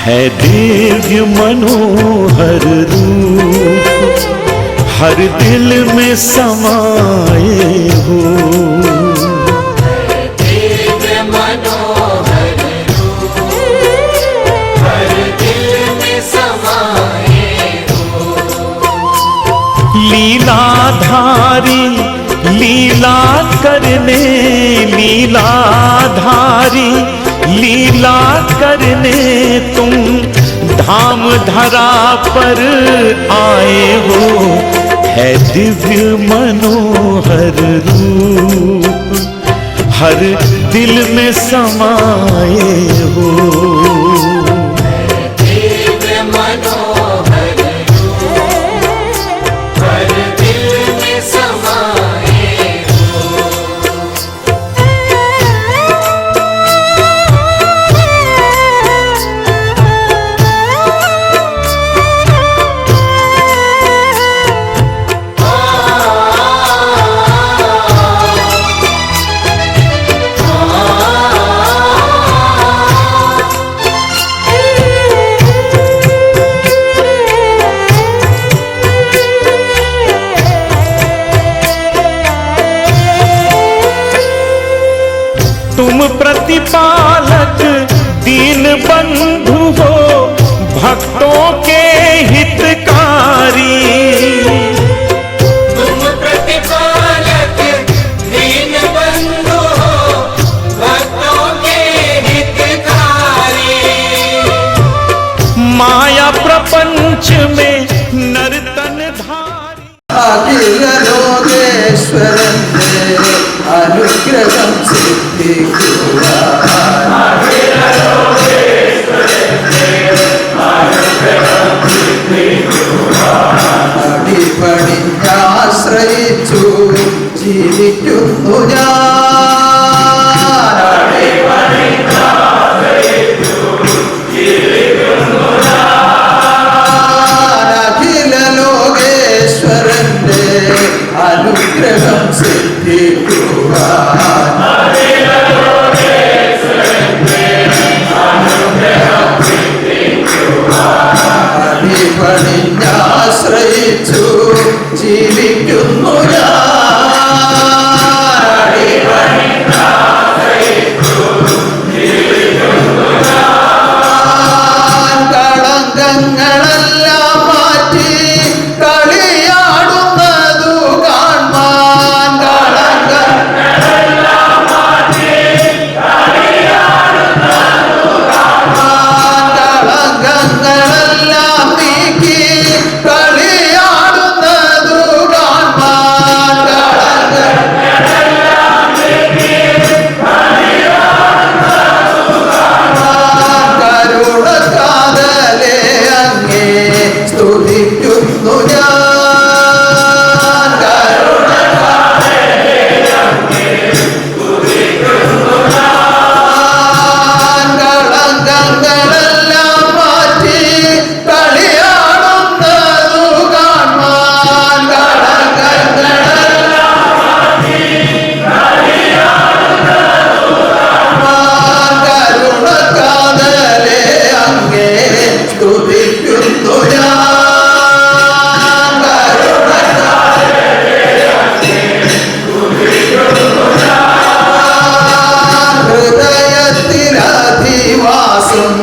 है दिव्य मनोहर रूप, हर दिल में समाये हो। दिव्य मनोहर रूप, हर दिल में समाये हो। लीलाधारी लीला करने, लीलाधारी लीला करने तुम धाम धरा पर आए हो। है दिव्य मनोहर रूप, हर दिल में समाये हो। दिव्य मनोहर रूप, हर दिल में समाये हो। तुम प्रतिपालक दीन बंधु हो, भक्तों के हितकारी। तुम प्रतिपालक दीन बंधु हो, भक्तों के हितकारी। माया प्रपंच में नर्तन धारी। अखिल लोकेश्वरन अनुग्रहं सिद्धिकुवा। अखिल लोकेश्वरन अनुग्रहं सिद्धिकुवा। അടിപണിഞ്ഞാശ്രയിച്ചു ജീവിക്കുന്നു ഞാൻ। അടിപണിഞ്ഞാശ്രയിച്ചു ജീവിക്കുന്നു ഞാൻ। അഖില ലോകേശ്വരന്റെ അനുഗ്രഹം സിദ്ധിക്കുവാൻ। അഖില ലോകേശ്വരന്റെ അനുഗ്രഹം സിദ്ധിക്കുവാൻ। അടിപണിഞ്ഞാശ്രയിച്ചു ജീവിക്കുന്നു ഞാൻ। അടിപണിഞ്ഞാശ്രയിച്ചു ജീവിക്കുന്നു ഞാൻ। കളങ്കങ്ങളെല്ലാം മാറ്റി കളിയാടുന്നതു കാൺമാൻ। കളങ്കങ്ങളെല്ലാം മാറ്റി കളിയാടുന്നതു കാൺമാൻ। കളങ്കങ്ങളെല്ലാം നീക്കി കളിയാടുന്നതു കാൺമാൻ। കളങ്കങ്ങളെല്ലാം നീക്കി കളിയാടുന്നതു കാൺമാൻ। കരുണക്കാതലേ അങ്ങേ സ്തുതിക്കുന്നു ഞാൻ। കരുണക്കാതലേ അങ്ങേ സ്തുതിക്കുന്നു ഞാൻ। കളങ്കങ്ങളെല്ലാം മാറ്റി കളിയാടുന്നതു കാൺമാൻ। കളങ്കങ്ങളെല്ലാം മാറ്റി കളിയാടുന്നതു കാൺമാൻ। കരുണക്കാതലേ അങ്ങേ സ്തുതിക്കുന്നു ഞാൻ। കരുണക്കാതലേ അങ്ങേ സ്തുതിക്കുന്നു ഞാൻ। ഹൃദയത്തിലധിവാസം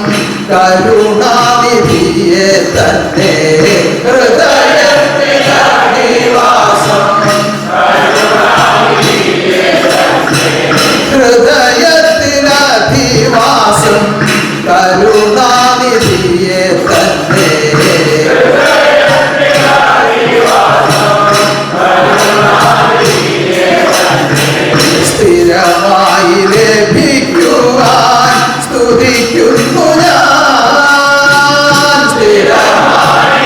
കരുണാനിധിയെ തന്നെ। ഹൃദയത്തിലധിവാസം കരുണാനിധിയെ തന്നെ। ഹൃദയത്തിലധിവാസം കരുണാനിധിയെ തന്നെ। സ്ഥിരമായി ലഭിക്കുവാൻ സ്തുതിക്കുന്നു ഞാൻ। സ്ഥിരമായി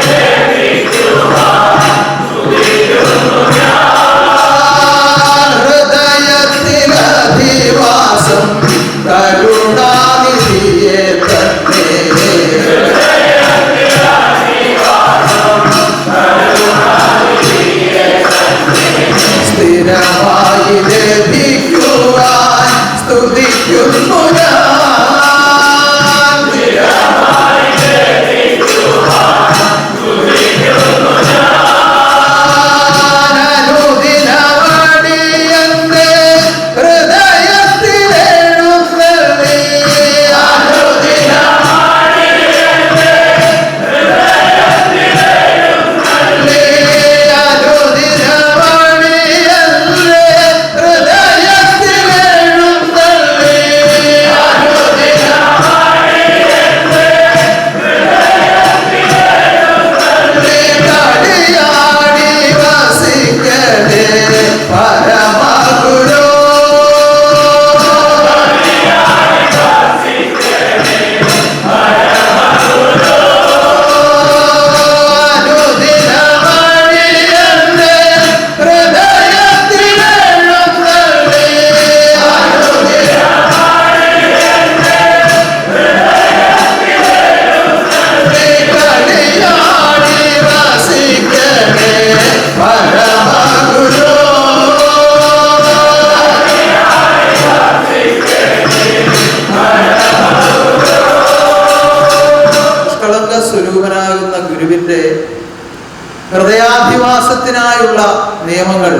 ഹൃദയാധിവാസത്തിനായുള്ള നിയമങ്ങൾ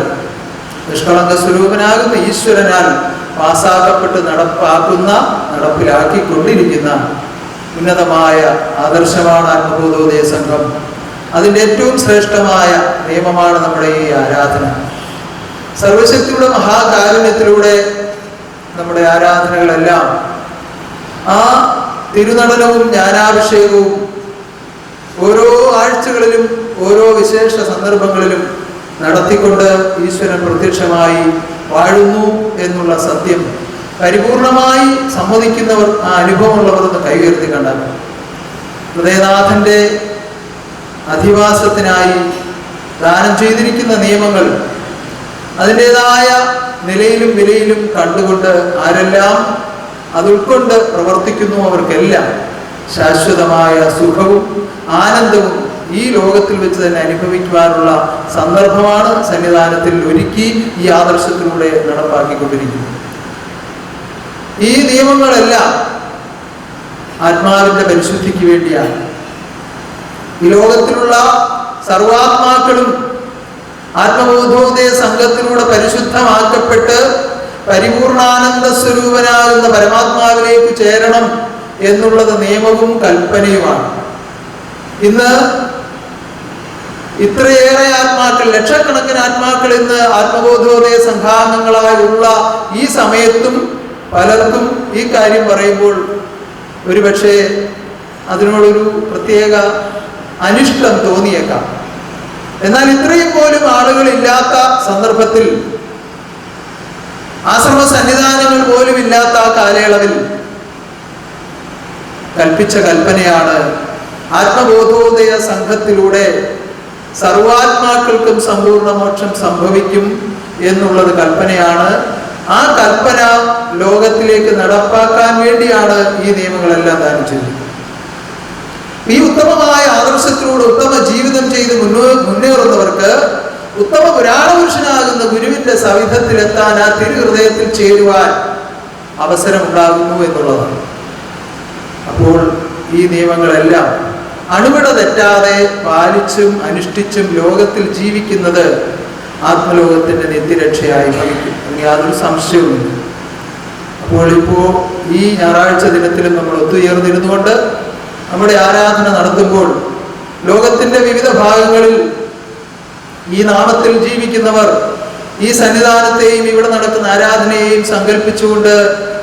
നിഷ്കളങ്ക സ്വരൂപനാകുന്ന ഈശ്വരനാൽ പാസാക്കപ്പെട്ട് നടപ്പിലാക്കിക്കൊണ്ടിരിക്കുന്ന ഉന്നതമായ ആദർശമാണ് ആത്മബോധോദയ സംഘം. അതിൻ്റെ ഏറ്റവും ശ്രേഷ്ഠമായ നിയമമാണ് നമ്മുടെ ഈ ആരാധന. സർവശക്തിയുടെ മഹാകാരുണ്യത്തിലൂടെ നമ്മുടെ ആരാധനകളെല്ലാം ആ തിരുനടനവും ജ്ഞാനാഭിഷേകവും ഓരോ ആഴ്ചകളിലും ഓരോ വിശേഷ സന്ദർഭങ്ങളിലും നടത്തിക്കൊണ്ട് ഈശ്വരൻ പ്രത്യക്ഷമായി വാഴുന്നു എന്നുള്ള സത്യം പരിപൂർണമായി സമ്മതിക്കുന്നവർ, ആ അനുഭവമുള്ളവർ ഒന്ന് കൈയുയർത്തി കണ്ടാൽ ഹൃദയനാഥന്റെ അധിവാസത്തിനായി ദാനം ചെയ്തിരിക്കുന്ന നിയമങ്ങൾ അതിൻ്റെതായ നിലയിലും വിലയിലും കണ്ടുകൊണ്ട് ആരെല്ലാം അത് ഉൾക്കൊണ്ട് പ്രവർത്തിക്കുന്നു അവർക്കെല്ലാം ശാശ്വതമായ സുഖവും ആനന്ദവും ഈ ലോകത്തിൽ വെച്ച് തന്നെ അനുഭവിക്കുവാനുള്ള സന്ദർഭമാണ് സന്നിധാനത്തിൽ ഒരുക്കി ഈ ആദർശത്തിലൂടെ നടപ്പാക്കിക്കൊണ്ടിരിക്കുന്നത്. ഈ നിയമങ്ങളെല്ലാം ആത്മാവിന്റെ പരിശുദ്ധിക്ക് വേണ്ടിയാണ്. ഈ ലോകത്തിലുള്ള സർവാത്മാക്കളും ആത്മബോധോദയ സംഘത്തിലൂടെ പരിശുദ്ധമാക്കപ്പെട്ട് പരിപൂർണാനന്ദ സ്വരൂപനാകുന്ന പരമാത്മാവിലേക്ക് ചേരണം എന്നുള്ളത് നിയമവും കൽപ്പനയുമാണ്. ഇന്ന് ഇത്രയേറെ ആത്മാക്കൾ, ലക്ഷക്കണക്കിന് ആത്മാക്കൾ ഇന്ന് ആത്മബോധോദയ സംഘാംഗങ്ങളായുള്ള ഈ സമയത്തും പലർക്കും ഈ കാര്യം പറയുമ്പോൾ ഒരുപക്ഷെ അതിനോടൊരു പ്രത്യേക അനിഷ്ടം തോന്നിയേക്കാം. എന്നാൽ ഇത്രയും പോലും ആളുകളില്ലാത്ത സന്ദർഭത്തിൽ, ആശ്രമ സന്നിധാനങ്ങൾ പോലും ഇല്ലാത്ത ആ കാലയളവിൽ കൽപ്പിച്ച കൽപ്പനയാണ് ആത്മബോധോദയ സംഘത്തിലൂടെ സർവാത്മാക്കൾക്കും സമ്പൂർണ്ണ മോക്ഷം സംഭവിക്കും എന്നുള്ളത് കൽപ്പനയാണ്. ആ കൽപ്പന ലോകത്തിലേക്ക് നടപ്പാക്കാൻ വേണ്ടിയാണ് ഈ നിയമങ്ങളെല്ലാം ദാനം ചെയ്തത്. ഈ ഉത്തമമായ ആദർശത്തിലൂടെ ഉത്തമ ജീവിതം ചെയ്ത് മുന്നേറുന്നവർക്ക് ഉത്തമ പുരാണപുരുഷനാകുന്ന ഗുരുവിന്റെ സവിധത്തിലെത്താൻ, ആ തിരുഹൃദയത്തിൽ ചേരുവാൻ അവസരമുണ്ടാകുന്നു എന്നുള്ളതാണ്. അപ്പോൾ ഈ നിയമങ്ങളെല്ലാം അണുവിട തെറ്റാതെ പാലിച്ചും അനുഷ്ഠിച്ചും ലോകത്തിൽ ജീവിക്കുന്നത് ആത്മലോകത്തിന്റെ നിത്യരക്ഷയായി ഭവിക്കും. അല്ലെങ്കിൽ യാതൊരു സംശയവുമില്ല. അപ്പോൾ ഈ ഞായറാഴ്ച ദിനത്തിലും നമ്മൾ ഒത്തുചേർന്നിരുന്നുകൊണ്ട് നമ്മുടെ ആരാധന നടത്തുമ്പോൾ ലോകത്തിന്റെ വിവിധ ഭാഗങ്ങളിൽ ഈ നാമത്തിൽ ജീവിക്കുന്നവർ ഈ സന്നിധാനത്തെയും ഇവിടെ നടക്കുന്ന ആരാധനയെയും സങ്കല്പിച്ചുകൊണ്ട്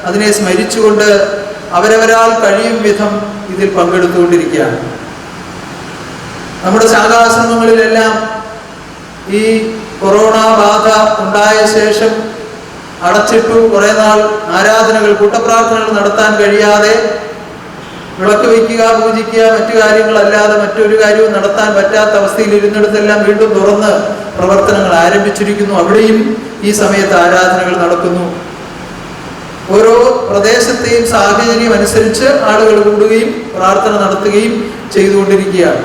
അതിനെ സ്മരിച്ചുകൊണ്ട് അവരവരാൽ കഴിയും വിധം ഇതിൽ പങ്കെടുത്തുകൊണ്ടിരിക്കുകയാണ്. നമ്മുടെ ശാഖാശ്രമങ്ങളിലെല്ലാം ഈ കൊറോണ ബാധ ഉണ്ടായ ശേഷം അടച്ചിട്ടു. കുറെ നാൾ ആരാധനകൾ, കൂട്ടപ്രാർത്ഥനകൾ നടത്താൻ കഴിയാതെ, വിളക്ക് വയ്ക്കുക, പൂജിക്കുക, മറ്റു കാര്യങ്ങളല്ലാതെ മറ്റൊരു കാര്യവും നടത്താൻ പറ്റാത്ത അവസ്ഥയിൽ ഇരുന്നിടത്തെല്ലാം വീണ്ടും തുറന്ന് പ്രവർത്തനങ്ങൾ ആരംഭിച്ചിരിക്കുന്നു. അവിടെയും ഈ സമയത്ത് ആരാധനകൾ നടക്കുന്നു. ഓരോ പ്രദേശത്തെയും സാഹചര്യം അനുസരിച്ച് ആളുകൾ കൂടുകയും പ്രാർത്ഥന നടത്തുകയും ചെയ്തുകൊണ്ടിരിക്കുകയാണ്.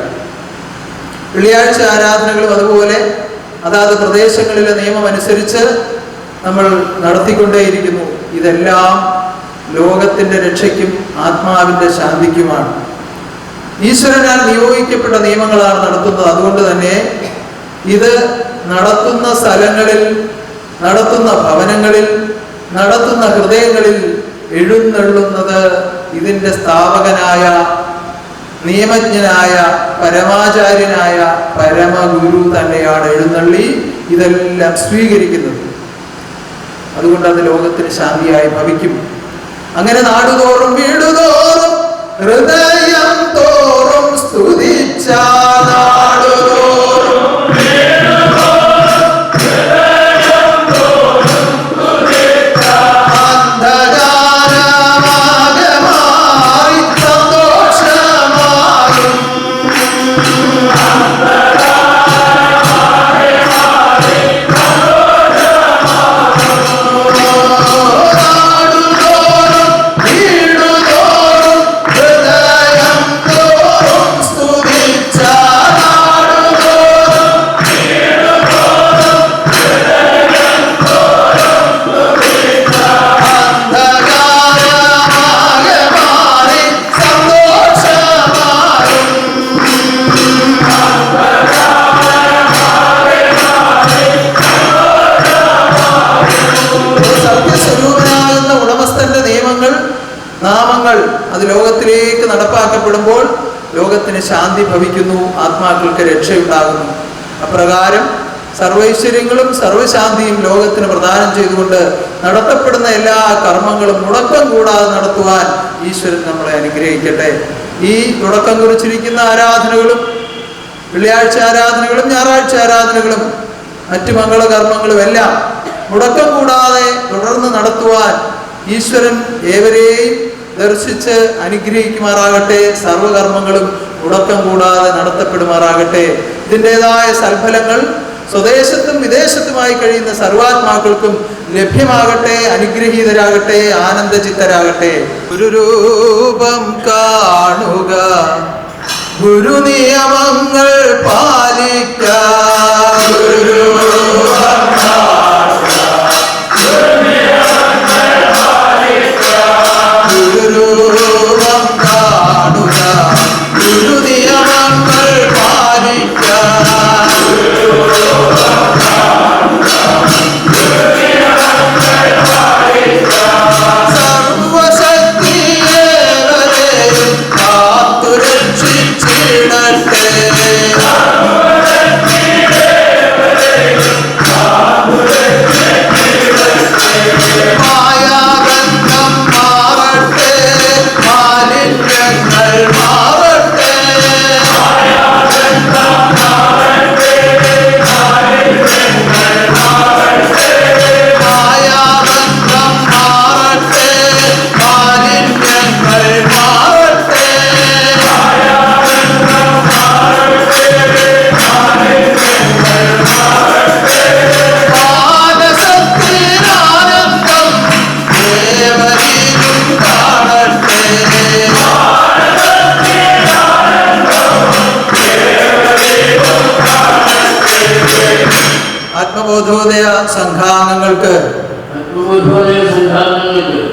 വെള്ളിയാഴ്ച ആരാധനകളും അതുപോലെ അതാത് പ്രദേശങ്ങളിലെ നിയമം അനുസരിച്ച് നമ്മൾ നടത്തിക്കൊണ്ടേയിരിക്കുന്നു. ഇതെല്ലാം ലോകത്തിന്റെ രക്ഷയ്ക്കും ആത്മാവിന്റെ ശാന്തിക്കുമാണ്. ഈശ്വരനാൽ നിയോഗിക്കപ്പെട്ട നിയമങ്ങളാണ് നടത്തുന്നത്. അതുകൊണ്ട് തന്നെ ഇത് നടത്തുന്ന സ്ഥലങ്ങളിൽ, നടത്തുന്ന ഭവനങ്ങളിൽ, നടത്തുന്ന ഹൃദയങ്ങളിൽ എഴുന്നള്ളുന്നത് ഇതിന്റെ സ്ഥാപകനായ, നിയമജ്ഞനായ, പരമാചാര്യനായ പരമഗുരു തന്നെയാണ് എഴുന്നള്ളി ഇതെല്ലാം സ്വീകരിക്കുന്നത്. അതുകൊണ്ട് അത് ലോകത്തിന് ശാന്തിയായി ഭവിക്കും. അങ്ങനെ നാടുതോറും വീടുതോറും ഹൃദയം തോറും സ്തുതിച്ച നാടുതോറും അന്ധകാരമാകമാറി സന്തോഷമാകും. ഹൃദയം നാമങ്ങൾ അത് ലോകത്തിലേക്ക് നടപ്പാക്കപ്പെടുമ്പോൾ ലോകത്തിന് ശാന്തി ഭവിക്കുന്നു, ആത്മാക്കൾക്ക് രക്ഷയുണ്ടാകുന്നു. അപ്രകാരം സർവൈശ്വര്യങ്ങളും സർവശാന്തിയും ലോകത്തിന് പ്രദാനം ചെയ്തുകൊണ്ട് നടത്തപ്പെടുന്ന എല്ലാ കർമ്മങ്ങളും മുടക്കം കൂടാതെ നടത്തുവാൻ ഈശ്വരൻ നമ്മളെ അനുഗ്രഹിക്കട്ടെ. ഈ തുടക്കം കുറിച്ചിരിക്കുന്ന ആരാധനകളും വെള്ളിയാഴ്ച ആരാധനകളും ഞായറാഴ്ച ആരാധനകളും മറ്റു മംഗളകർമ്മങ്ങളും എല്ലാം മുടക്കം കൂടാതെ തുടർന്ന് നടത്തുവാൻ ഈശ്വരൻ ഏവരെയും ദർശിച്ച് അനുഗ്രഹിക്കുമാറാകട്ടെ. സർവകർമ്മങ്ങളും മുടക്കം കൂടാതെ നടത്തപ്പെടുമാറാകട്ടെ. ഇതിൻ്റെതായ സൽഫലങ്ങൾ സ്വദേശത്തും വിദേശത്തുമായി കഴിയുന്ന സർവാത്മാക്കൾക്കും ലഭ്യമാകട്ടെ. അനുഗ്രഹീതരാകട്ടെ, ആനന്ദചിത്തരാകട്ടെ. ഗുരുരൂപം കാണുക, ഗുരുനിയമങ്ങൾ പാലിക്കുക. ഗുരുരൂപം കാണുക, ഗുരുരൂപം കാണുക, ഗുരുനിയമങ്ങൾ പാലിക്കുക. സർവശക്തിയേവരെയും കാത്തുരക്ഷിച്ചിടട്ടെ. മായാബന്ധം മാറട്ടെ, മാലിന്യങ്ങൾ മാറട്ടെ. മായാബന്ധം മാറട്ടെ, മാലിന്യങ്ങൾ മാറട്ടെ. മാനസത്തിനാനന്ദം ദേവരിലും കാണട്ടെ. ആത്മബോധോദയ സംഘാംഗങ്ങൾക്ക്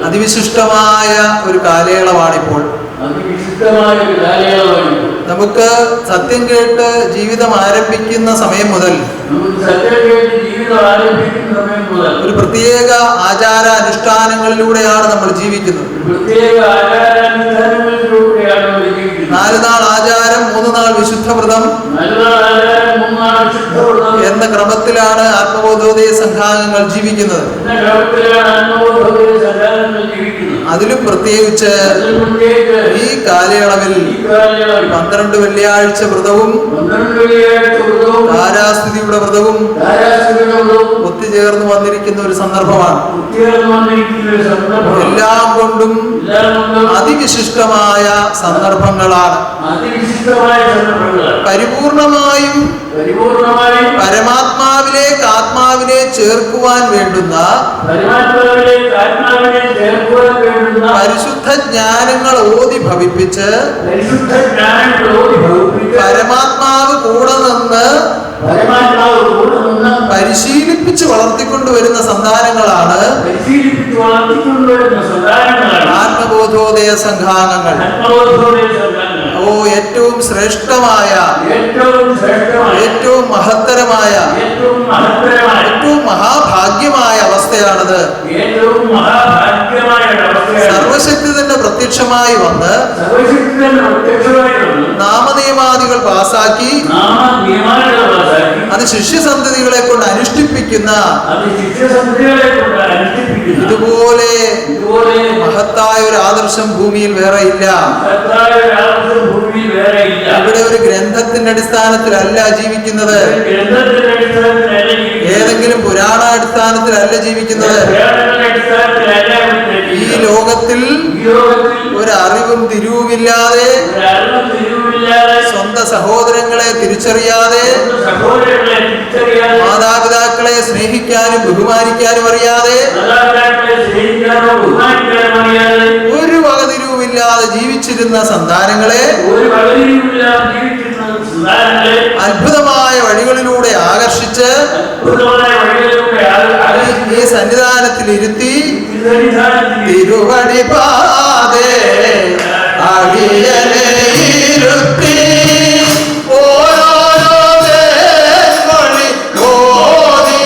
അതിവിശിഷ്ടമായ ഒരു കാലയളവാണിപ്പോൾ. നമുക്ക് സത്യം കേട്ട് ജീവിതം ആരംഭിക്കുന്ന സമയം മുതൽ ഒരു പ്രത്യേക ആചാര അനുഷ്ഠാനങ്ങളിലൂടെയാണ് നമ്മൾ ജീവിക്കുന്നത്. 4 നാൾ ആചാരം, 3 നാൾ വിശുദ്ധ വ്രതം എന്ന ക്രമത്തിലാണ് ആത്മബോധോദയ സംഘാംഗങ്ങൾ ജീവിക്കുന്നത്. അതിലും പ്രത്യേകിച്ച് ഈ കാലയളവിൽ 12 വെള്ളിയാഴ്ച വ്രതവും താരാസ്ഥിതിയുടെ വ്രതവും ഒത്തുചേർന്ന് വന്നിരിക്കുന്ന ഒരു സന്ദർഭമാണ്. എല്ലാം കൊണ്ടും അതിവിശിഷ്ടമായ സന്ദർഭങ്ങളാണ്. പരിപൂർണമായും പരമാത്മാവിലേക്ക് ആത്മാവിനെ ചേർക്കുവാൻ വേണ്ടുന്ന പരിശുദ്ധ ജ്ഞാനങ്ങൾ ഓതി ഭവിപ്പിച്ച് പരമാത്മാവ് കൂടെ നിന്ന് പരിശീലിപ്പിച്ച് വളർത്തിക്കൊണ്ടുവരുന്ന സന്താനങ്ങളാണ് ആത്മബോധോദയ സംഘാംഗങ്ങൾ. ഓ, ഏറ്റവും ശ്രേഷ്ഠമായ, ഏറ്റവും മഹത്തരമായ, ഏറ്റവും മഹാഭാഗ്യമായ അവസ്ഥയാണത്. സർവശക്തി തന്നെ പ്രത്യക്ഷമായി വന്ന് നാമനിയമാദികൾ പാസാക്കി അത് ശിഷ്യസന്തതികളെ കൊണ്ട് അനുഷ്ഠിപ്പിക്കുന്ന ഇതുപോലെ മഹത്തായ ഒരു ആദർശം ഭൂമിയിൽ വേറെ ഇല്ല. ഇവിടെ ഒരു ഗ്രന്ഥത്തിന്റെ അടിസ്ഥാനത്തിലല്ല ജീവിക്കുന്നത്, ഏതെങ്കിലും പുരാണാടിസ്ഥാനത്തിലല്ല ജീവിക്കുന്നത്. ഈ ലോകത്തിൽ ഒരറിവും തിരിവുമില്ലാതെ, സ്വന്തം സഹോദരങ്ങളെ തിരിച്ചറിയാതെ, മാതാപിതാക്കളെ സ്നേഹിക്കാനും ബഹുമാനിക്കാനും അറിയാതെ, ഒരു വകതിരിവുമില്ലാതെ ജീവിച്ചിരുന്ന സന്താനങ്ങളെ അത്ഭുതമായ വഴികളിലൂടെ ആകർഷിച്ച് ഈ സന്നിധാനത്തിൽ ഇരുത്തി തിരുവടി പാതേ അടിയനെ ഇരുത്തി ഓരോരോ വേൽമൊഴി ഓതി,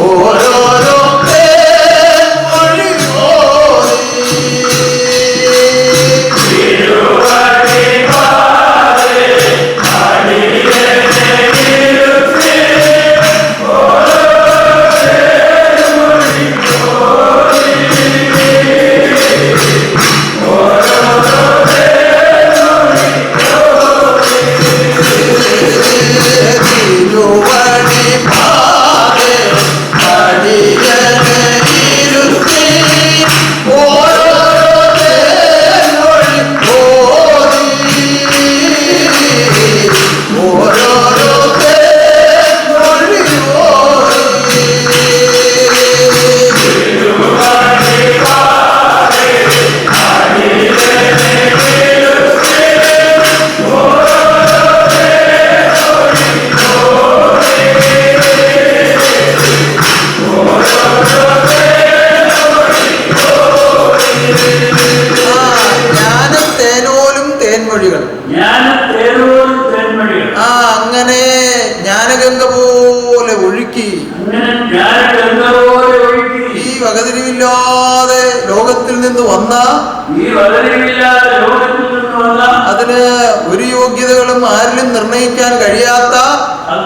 ഓരോരോ വേൽമൊഴി ഓതി. വളരെയുമില്ലാതെ ലോകത്തിൽ നിന്ന് വന്ന, ഈ വളരെയില്ലാത്ത ലോകത്തിൽ നിന്ന് വന്ന, അതിന് ഒരു യോഗ്യതകളും ആരിലും നിർണയിക്കാൻ കഴിയാത്ത,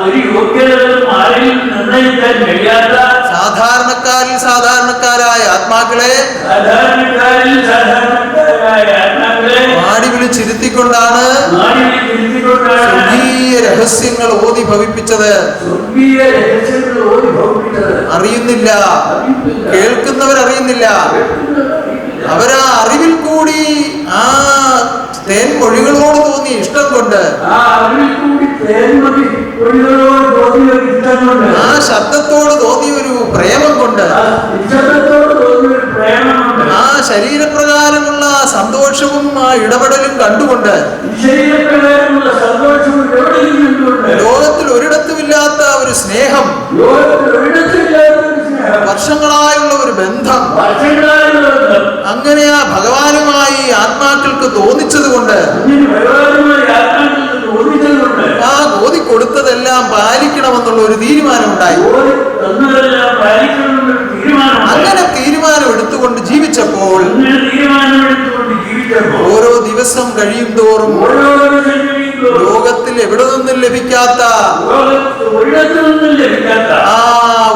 ഒരു യോഗ്യതകളും ആരെയും നിർണയിക്കാൻ കഴിയാത്ത സാധാരണക്കാരിൽ സാധാരണക്കാരായ ആത്മാക്കളെ സാധാരണക്കാരിൽ സാധാരണക്കാരായ ആത്മാക്കളെ മാടി വിളിച്ചിരുത്തിക്കൊണ്ടാണ് നാടിനെ തിരുത്തിക്കൊണ്ടാണ് സ്വർഗീയ രഹസ്യങ്ങൾ ഓതി ഭവിപ്പിച്ചത്. സ്വർഗീയ രഹസ്യങ്ങൾ ഓതി ഭവിപ്പിച്ചത്. അറിയുന്നില്ല, കേൾക്കുന്നവരറിയുന്നില്ല. അവരാ അറിവിൽ കൂടി ആ തേൻമൊഴികളോട് തോന്നിയ ഇഷ്ടം കൊണ്ട്, ആ അറിവിൽ കൂടി തേൻമൊഴി ഒഴികളോട് തോന്നിയ ഇഷ്ടം കൊണ്ട്, ആ ശബ്ദത്തോട് തോന്നിയ ഒരു പ്രേമം കൊണ്ട്, ആ നിശബ്ദത്തോട് തോന്നിയ ഒരു പ്രേമം കൊണ്ട്, ആ ശരീരപ്രകാരമുള്ള സന്തോഷവും ആ ഇടപെടലും കണ്ടുകൊണ്ട്, ശരീരപ്രകാരമുള്ള സന്തോഷവും എവിടെയും കണ്ടുകൊണ്ട്, ലോകത്തിൽ ഒരിടത്തുമില്ലാത്ത ഒരു സ്നേഹം, ലോകത്തിൽ ഒരിടത്തില്ലാത്ത ഒരു സ്നേഹം, വർഷങ്ങളായുള്ള ഒരു ബന്ധം, വർഷങ്ങളായുള്ള ബന്ധം, അങ്ങനെ ആ ഭഗവാനുമായി ആത്മാക്കൾക്ക് തോന്നിച്ചത് കൊണ്ട്, അങ്ങനെ ഭഗവാനുമായി ആത്മാക്കൾക്ക് തോന്നിച്ചതുകൊണ്ട്, ആ ഓതി കൊടുത്തതെല്ലാം പാലിക്കണമെന്നുള്ള ഒരു തീരുമാനമുണ്ടായി. ഓതി തന്നതെല്ലാം പാലിക്കണമെന്നൊരു തീരുമാനമുണ്ടായി. അങ്ങനെ തീരുമാനം എടുത്തുകൊണ്ട് ജീവിച്ചപ്പോൾ അങ്ങനെ തീരുമാനമെടുത്തുകൊണ്ട് ജീവിച്ചപ്പോൾ ഓരോ ദിവസം കഴിയും തോറും ഓരോ ദിവസം കഴിയുമ്പോൾ ലോകത്തിൽ എവിടെ നിന്നും ലഭിക്കാത്ത ലോകത്ത് ഒരിടത്തു നിന്നും ലഭിക്കാത്ത ആ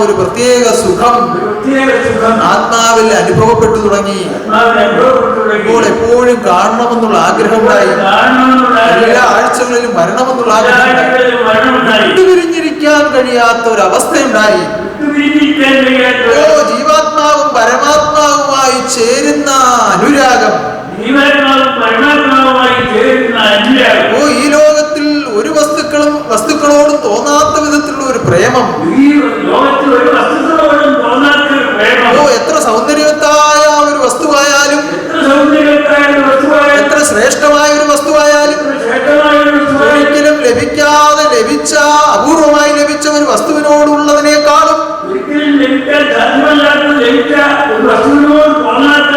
ഒരു പ്രത്യേക സുഖം ഒരു പ്രത്യേക സുഖം ആത്മാവിൽ അനുഭവപ്പെട്ടു തുടങ്ങി. ആത്മാവിന് അനുഭവപ്പെട്ടു തുടങ്ങി. ഇപ്പോൾ എപ്പോഴും കാണണമെന്നുള്ള ആഗ്രഹമുണ്ടായി. കാണണമെന്നുള്ള എല്ലാ ആഴ്ചകളിലും വരണമെന്നുള്ള ആഗ്രഹമുണ്ടായി. ആഗ്രഹം മരണമുണ്ടായി. വിട്ടുപിരിഞ്ഞിരിക്കാൻ കഴിയാത്ത ഒരു അവസ്ഥയുണ്ടായി. വിട്ടുപിരിഞ്ഞിരിക്കാൻ കഴിയാത്ത ഓ ജീവാത്മാവും പരമാത്മാവുമായി ചേരുന്ന അനുരാഗം, ജീവാത്മാവും പരമാത്മാവുമായി ചേരുന്ന അനുരാഗം, ഓ ഈ ലോകത്തിൽ ഒരു വസ്തുക്കളോടും തോന്നാത്ത വിധത്തിലുള്ള ഒരു പ്രേമം, ഈ ലോകത്തിൽ ഒരു വസ്തുക്കളോടും തോന്നാത്ത ഒരു പ്രേമം, ഓ എത്ര സൗന്ദര്യവത്തായ ഒരു വസ്തുവായാലും, എത്ര സൗന്ദര്യത്തായ ഒരു വസ്തുവായാലും, എത്ര ശ്രേഷ്ഠമായ ഒരു വസ്തുവായാലും, എത്ര ശ്രേഷ്ഠമായ ഒരു വസ്തുവായാലും, ഒരിക്കലും ലഭിച്ച അപൂർവമായി ലഭിച്ച ഒരു വസ്തുവിനോടുള്ളതിനേക്കാളും ഒരിക്കലും ലഭിക്കാൻ സാധ്യമല്ലാത്ത ലഭിച്ച ഒരു വസ്തുവിനോട് തോന്നാത്ത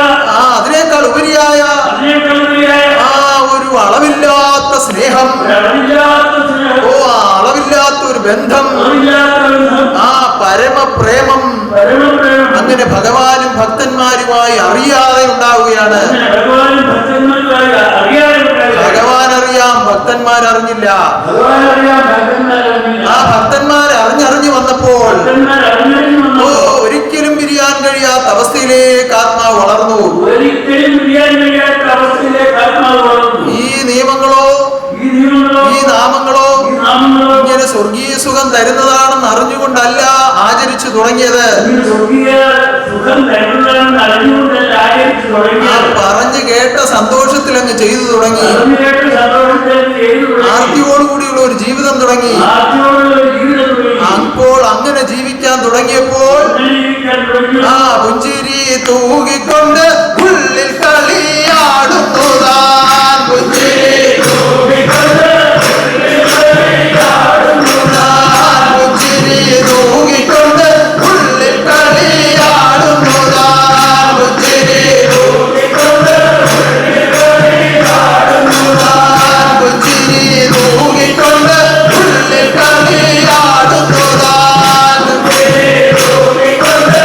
അതിനേക്കാൾ ഉപരിയായ അതിനേക്കാളുപരിയായ ആ ഒരു അളവില്ലാത്ത സ്നേഹം, ഒരളവില്ലാത്ത സ്നേഹം, ഓ ആ അളവില്ലാത്ത ഒരു ബന്ധം, അളവില്ലാത്ത ബന്ധം, ആ പരമപ്രേമം പരമപ്രേമം, അങ്ങനെ ഭഗവാനും ഭക്തന്മാരുമായി അറിയാതെ ഉണ്ടാവുകയാണ്. അങ്ങനെ ഭഗവാനും ഭക്തന്മാരുമായി അറിയാതെ ഉണ്ടായി. ഭഗവാൻ അറിയാം, ഭക്തന്മാരറിഞ്ഞില്ല. ഭഗവാൻ അറിയാം, ഭക്തന്മാരറിഞ്ഞില്ല. ആ ഭക്തന്മാർ അറിഞ്ഞറിഞ്ഞു വന്നപ്പോൾ ഭക്തന്മാർ അറിഞ്ഞറിഞ്ഞു ഓ വന്നപ്പോൾ ഒരിക്കലും പിരിയാൻ കഴിയാത്ത അവസ്ഥയിലേക്ക് ആത്മാവ് വളർന്നു. ഒരിക്കലും പിരിയാൻ കഴിയാത്ത അവസ്ഥയിലേക്ക് ആത്മാവ് വളർന്നു. ഈ നിയമങ്ങളോ ഈ നിയമങ്ങളോ ഈ നാമങ്ങളോ ഈ നാമങ്ങളോ ഇങ്ങനെ സ്വർഗീയ സുഖം തരുന്നതാണെന്ന് അറിഞ്ഞുകൊണ്ടല്ല ആചരിച്ചു തുടങ്ങിയത്. ഈ സ്വർഗീയ സുഖം തരുന്നതാണെന്ന് അറിഞ്ഞുകൊണ്ടല്ല ആചരിച്ചു ആ തുടങ്ങിയത്. പറഞ്ഞു കേട്ട സന്തോഷത്തിൽ അങ്ങ് ചെയ്തു തുടങ്ങി. അറിഞ്ഞുകേട്ട സന്തോഷത്തിൽ ചെയ്തു തുടങ്ങി. ആർത്തിയോടുകൂടിയുള്ള ഒരു ജീവിതം തുടങ്ങി. ആർത്തിയോടുള്ള ഒരു ജീവിതം തുടങ്ങി. അപ്പോൾ അങ്ങനെ ജീവിക്കാൻ തുടങ്ങിയപ്പോൾ അങ്ങനെ ജീവിക്കാൻ തുടങ്ങി. ആ പുഞ്ചിരി തൂകിക്കൊണ്ട് ഉള്ളിൽ കളിയാടുന്നു താൻ. പുഞ്ചിരി തൂകിക്കൊണ്ട് താൻ, പുഞ്ചിരി തൂകിക്കൊണ്ട് ഉള്ളിൽ കളിയാടുന്നു താൻ. പുഞ്ചിരി തൂകിക്കൊണ്ട് താൻ, പുഞ്ചിരി തൂകിക്കൊണ്ട് ഉള്ളിൽ കളിയാടുന്നു താൻ. തൂകിക്കൊണ്ട്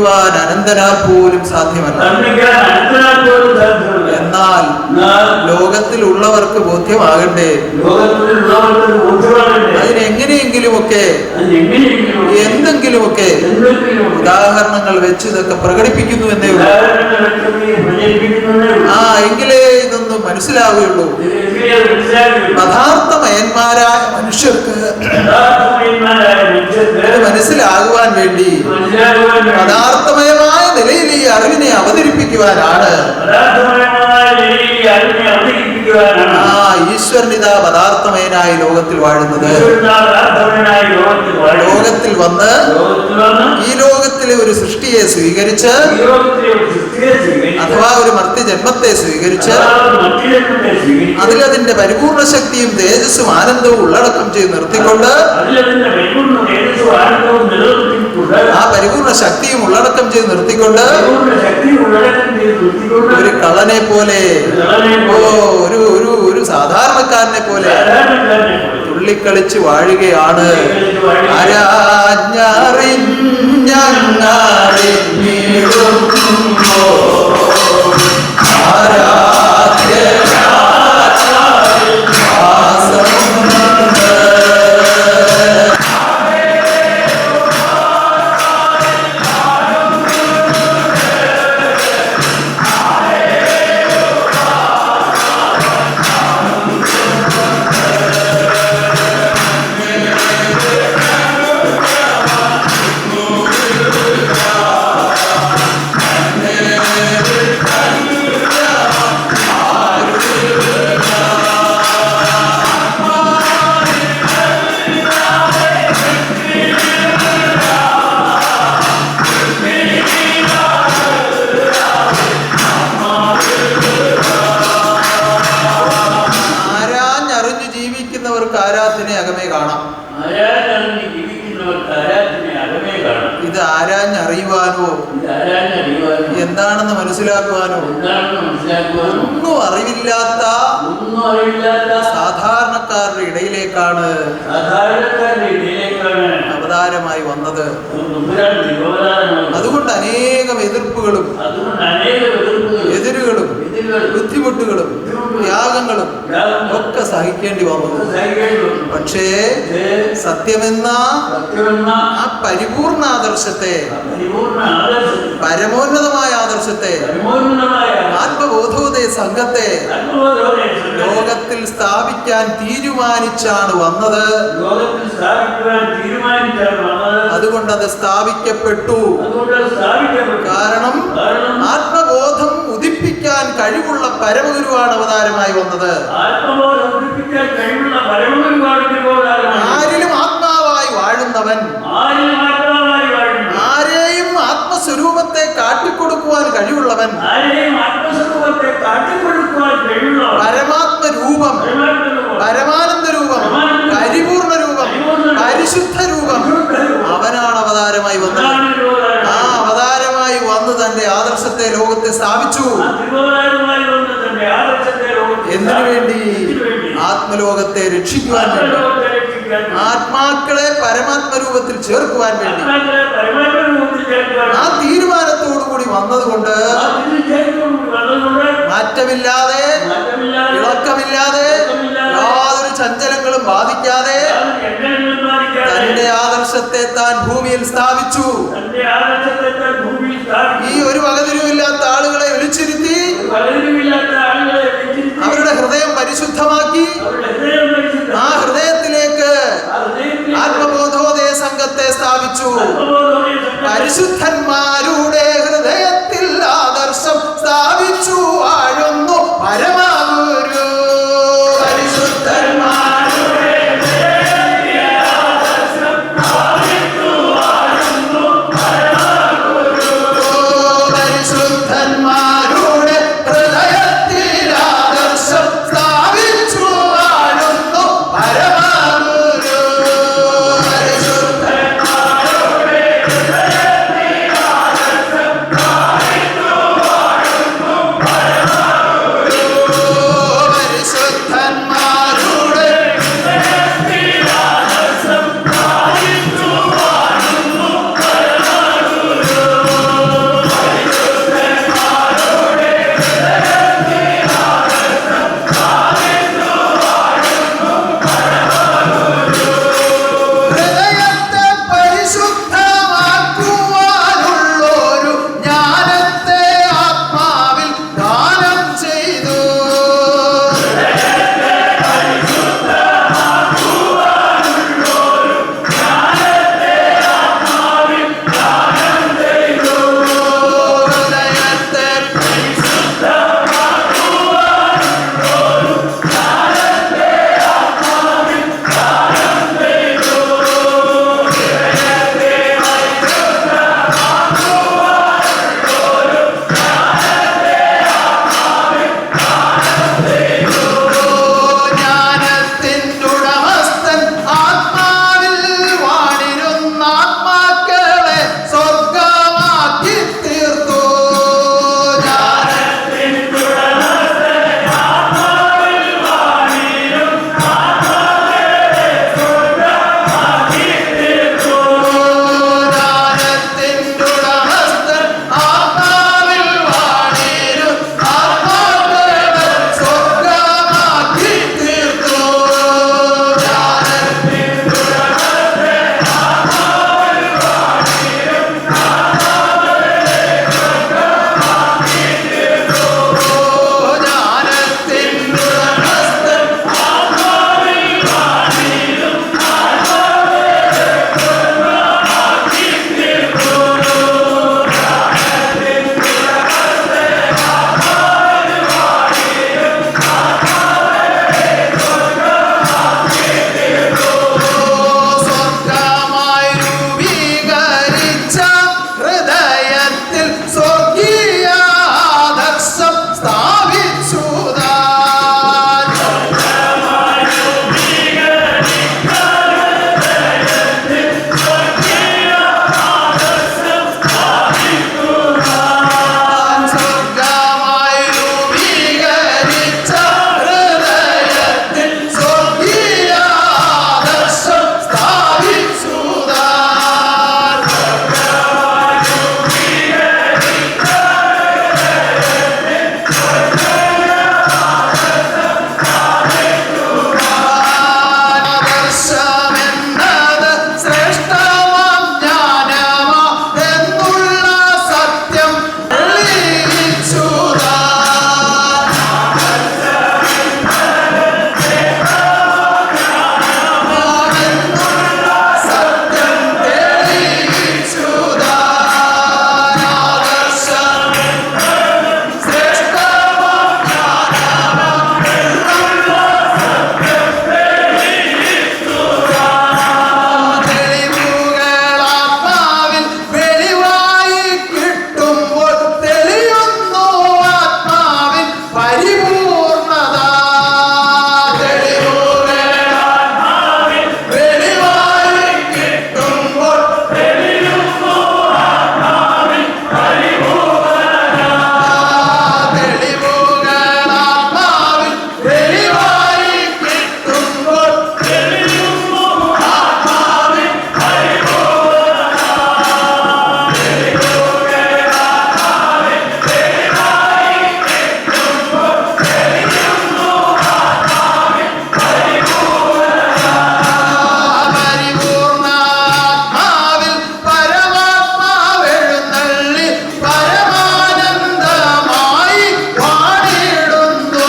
വർണ്ണിക്കുവാൻ അനന്തനാൽ പോലും സാധ്യമല്ല. വർണ്ണിക്കാൻ അനന്തനാൽ പോലും സാധ്യമല്ല. എന്നാൽ ലോകത്തിലുള്ളവർക്ക് ബോധ്യമാകണ്ടേ, ലോകത്തിലുള്ളവർക്ക് ബോധ്യമാകണ്ടേ, അതിനെങ്ങനെയെങ്കിലുമൊക്കെ എന്തെങ്കിലുമൊക്കെ ഉദാഹരണങ്ങൾ വെച്ച് ഇതൊക്കെ പ്രകടിപ്പിക്കുന്നു എന്നേ ഉള്ളൂ. എങ്കിലേ ഇതൊന്നും മനസ്സിലാവുകയുള്ളൂ. യഥാർത്ഥമയന്മാരായ മനുഷ്യർക്ക് മനസ്സിലാകുവാൻ വേണ്ടി പദാർത്ഥമയമായ നിലയിൽ ഈ അറിവിനെ അവതരിപ്പിക്കുവാനാണ് ഈശ്വരനിതാ പദാർത്ഥമയനായി ലോകത്തിൽ വാഴുന്നത്. ലോകത്തിൽ വന്ന് ഈ ലോകത്തിലെ ഒരു സൃഷ്ടിയെ സ്വീകരിച്ച്, അഥവാ ഒരു മർത്യജന്മത്തെ സ്വീകരിച്ച്, അതിലതിന്റെ പരിപൂർണ ശക്തിയും തേജസ്സും ആനന്ദവും ഉള്ളടക്കം ചെയ്ത് നിർത്തിക്കൊണ്ട്, ആ പരിപൂർണ ശക്തിയും ഉള്ളടക്കം ചെയ്ത് നിർത്തിക്കൊണ്ട് ഒരു കള്ളനെ പോലെ, ഒരു സാധാരണക്കാരനെ പോലെ തുള്ളിക്കളിച്ച് വാഴുകയാണ്. ആരാധന അകമേ കാണാം. ഇത് ആരാഞ്ഞറിയുവാനോ എന്താണെന്ന് മനസ്സിലാക്കുവാനോ ഒന്നും അറിവില്ലാത്ത സാധാരണക്കാരുടെ ഇടയിലേക്കാണ് അവതാരമായി വന്നത്. അതുകൊണ്ട് അനേകം എതിർപ്പുകളും എതിരുകളും ബുദ്ധിമുട്ടുകളും ത്യാഗങ്ങളും ഒക്കെ സഹിക്കേണ്ടി വന്നു. പക്ഷേ സത്യമെന്ന ആ പരിപൂർണ ആദർശത്തെ, പരമോന്നതമായ ആദർശത്തെ, ആത്മബോധോദയ സംഘത്തെ ലോകത്തിൽ സ്ഥാപിക്കാൻ തീരുമാനിച്ചാണ് വന്നത്. അതുകൊണ്ട് അത് സ്ഥാപിക്കപ്പെട്ടു. കാരണം ആത്മബോധം ഉദിപ്പിക്കാൻ കഴിവുള്ള പരമഗുരുവാണ് അവതാരമായി വന്നത്. ആരിലും ആത്മാവായി വാഴുന്നവൻ, ആരെയും ആത്മസ്വരൂപത്തെ കാട്ടിക്കൊടുക്കുവാൻ കഴിവുള്ളവൻ, പരമാത്മരൂപം, പരമാനന്ദ രൂപം, പരിപൂർണ രൂപം, പരിശുദ്ധ രൂപം, അവനാണ് അവതാരമായി വന്നത്. ആ അവതാരമായി വന്ന് തന്റെ ആദർശത്തെ ലോകത്തെ സ്ഥാപിച്ചു. എന്തിനു വേണ്ടി? ആത്മലോകത്തെ രക്ഷിക്കുവാൻ വേണ്ടി, ആത്മാക്കളെ പരമാത്മരൂപത്തിൽ ചേർക്കുവാൻ വേണ്ടി. ആ തീരുമാനത്തോടുകൂടി വന്നതുകൊണ്ട് മാറ്റമില്ലാതെ, ഇളക്കമില്ലാതെ, യാതൊരു ചഞ്ചലങ്ങളും ബാധിക്കാതെ തന്റെ ആദർശത്തെ താൻ ഭൂമിയിൽ സ്ഥാപിച്ചു. ഈ ഒരു വകതിരിവില്ലാത്ത ആളുകളെ വിളിച്ചിരുത്തി അവരുടെ ഹൃദയം പരിശുദ്ധമാക്കി ആ ഹൃദയത്തിലേക്ക് ആത്മബോധോദയ സംഘത്തെ സ്ഥാപിച്ചു. പരിശുദ്ധന്മാരുടെ ഹൃദയത്തിൽ ആദർശം സ്ഥാപിച്ചു വാഴുന്നു പരമഗുരു. പരിശുദ്ധന്മാരുടെ ഹൃദയത്തിൽ ആദർശം സ്ഥാപിച്ചു പരിപൂർണത തെളിവുകളാത്മാവിൽ വെളിവായി കിട്ടുമ്പോൾ തെളിവുകളാത്മാവിൽ വെളിവായി കിട്ടുമ്പോൾ പരിപൂർണാത്മാവിൽ പരമാത്മാവെഴുന്നള്ളി പരമാനന്ദമായി വാണിടുന്നു.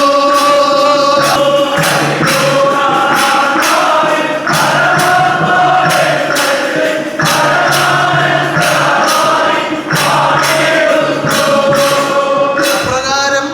അപ്രകാരം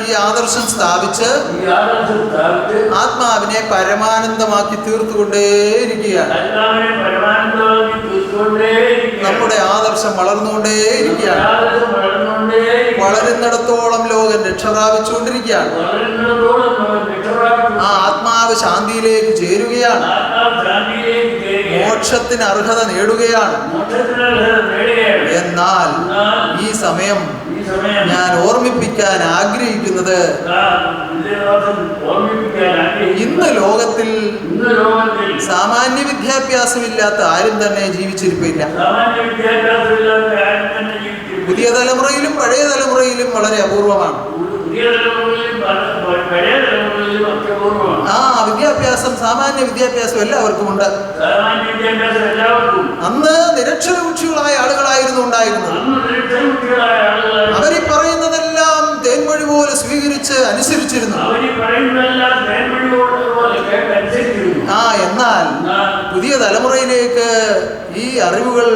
ഈ ആദർശം സ്ഥാപിച്ച് ഈ ആദർശം സ്ഥാപിച്ച് ആത്മാവിനെ പരമാനന്ദമാക്കി തീർത്തുകൊണ്ടേയിരിക്കുകയാണ്. അല്ലാതെ പരമാനന്ദമായി തീർത്തുകൊണ്ടേയിരിക്കുകയാണ്. നമ്മുടെ ആദർശം വളർന്നുകൊണ്ടേയിരിക്കുകയാണ്. ആദർശം വളർന്നുകൊണ്ടേയിരിക്കുകയാണ്. വളരുന്നിടത്തോളം ലോകം രക്ഷ പ്രാപിച്ചുകൊണ്ടിരിക്കുകയാണ്. വളരുന്നിടത്തോളം നമ്മൾ രക്ഷപ്രാപിക്കുന്നു. ആ ആത്മാവ് ശാന്തിയിലേക്ക് ചേരുകയാണ്. ആത്മാവ് ശാന്തിയിലേക്ക് ചേരുകയാണ്. മോക്ഷത്തിന് അർഹത നേടുകയാണ്. മോക്ഷത്തിനുള്ള നേടുകയാണ്. എന്നാൽ ഈ സമയം ഈ സമയം ഞാൻ ഓർമ്മിപ്പിക്കാൻ ആഗ്രഹിക്കുന്നത് ഓർമ്മിപ്പിക്കാൻ ആഗ്രഹിക്കുന്നു. ഇന്ന് ലോകത്തിൽ ഇന്ന് ലോകത്തിൽ സാമാന്യ വിദ്യാഭ്യാസമില്ലാത്ത ആരും തന്നെ ജീവിച്ചിരിപ്പില്ല. സാമാന്യ വിദ്യാഭ്യാസമില്ലാത്ത ആരും തന്നെ ജീവിച്ചിരിക്കുന്നു. പുതിയ തലമുറയിലും പഴയ തലമുറയിലും വളരെ അപൂർവമാണ്. പുതിയ തലമുറയിലും പഴയ തലമുറയിലും അത്യപൂർവമാണ്. ആ വിദ്യാഭ്യാസം, സാമാന്യ വിദ്യാഭ്യാസം എല്ലാവർക്കും ഉണ്ട്. സാമാന്യ വിദ്യാഭ്യാസം എല്ലാവർക്കും. അന്ന് നിരക്ഷരകുക്ഷികളായ ആളുകളായിരുന്നു ഉണ്ടായിരുന്നത്. അന്ന് നിരക്ഷരകുട്ടികളായ ആളുകളാണ്. അവരീ പറയുന്നതെല്ലാം തേൻമൊഴി പോലെ സ്വീകരിച്ച് അനുസരിച്ചിരുന്നു. അവര് പറയുന്നതെല്ലാം പോലെ കേട്ടനുസരിച്ചിരുന്നു. എന്നാൽ പുതിയ തലമുറയിലേക്ക് ഈ അറിവുകൾ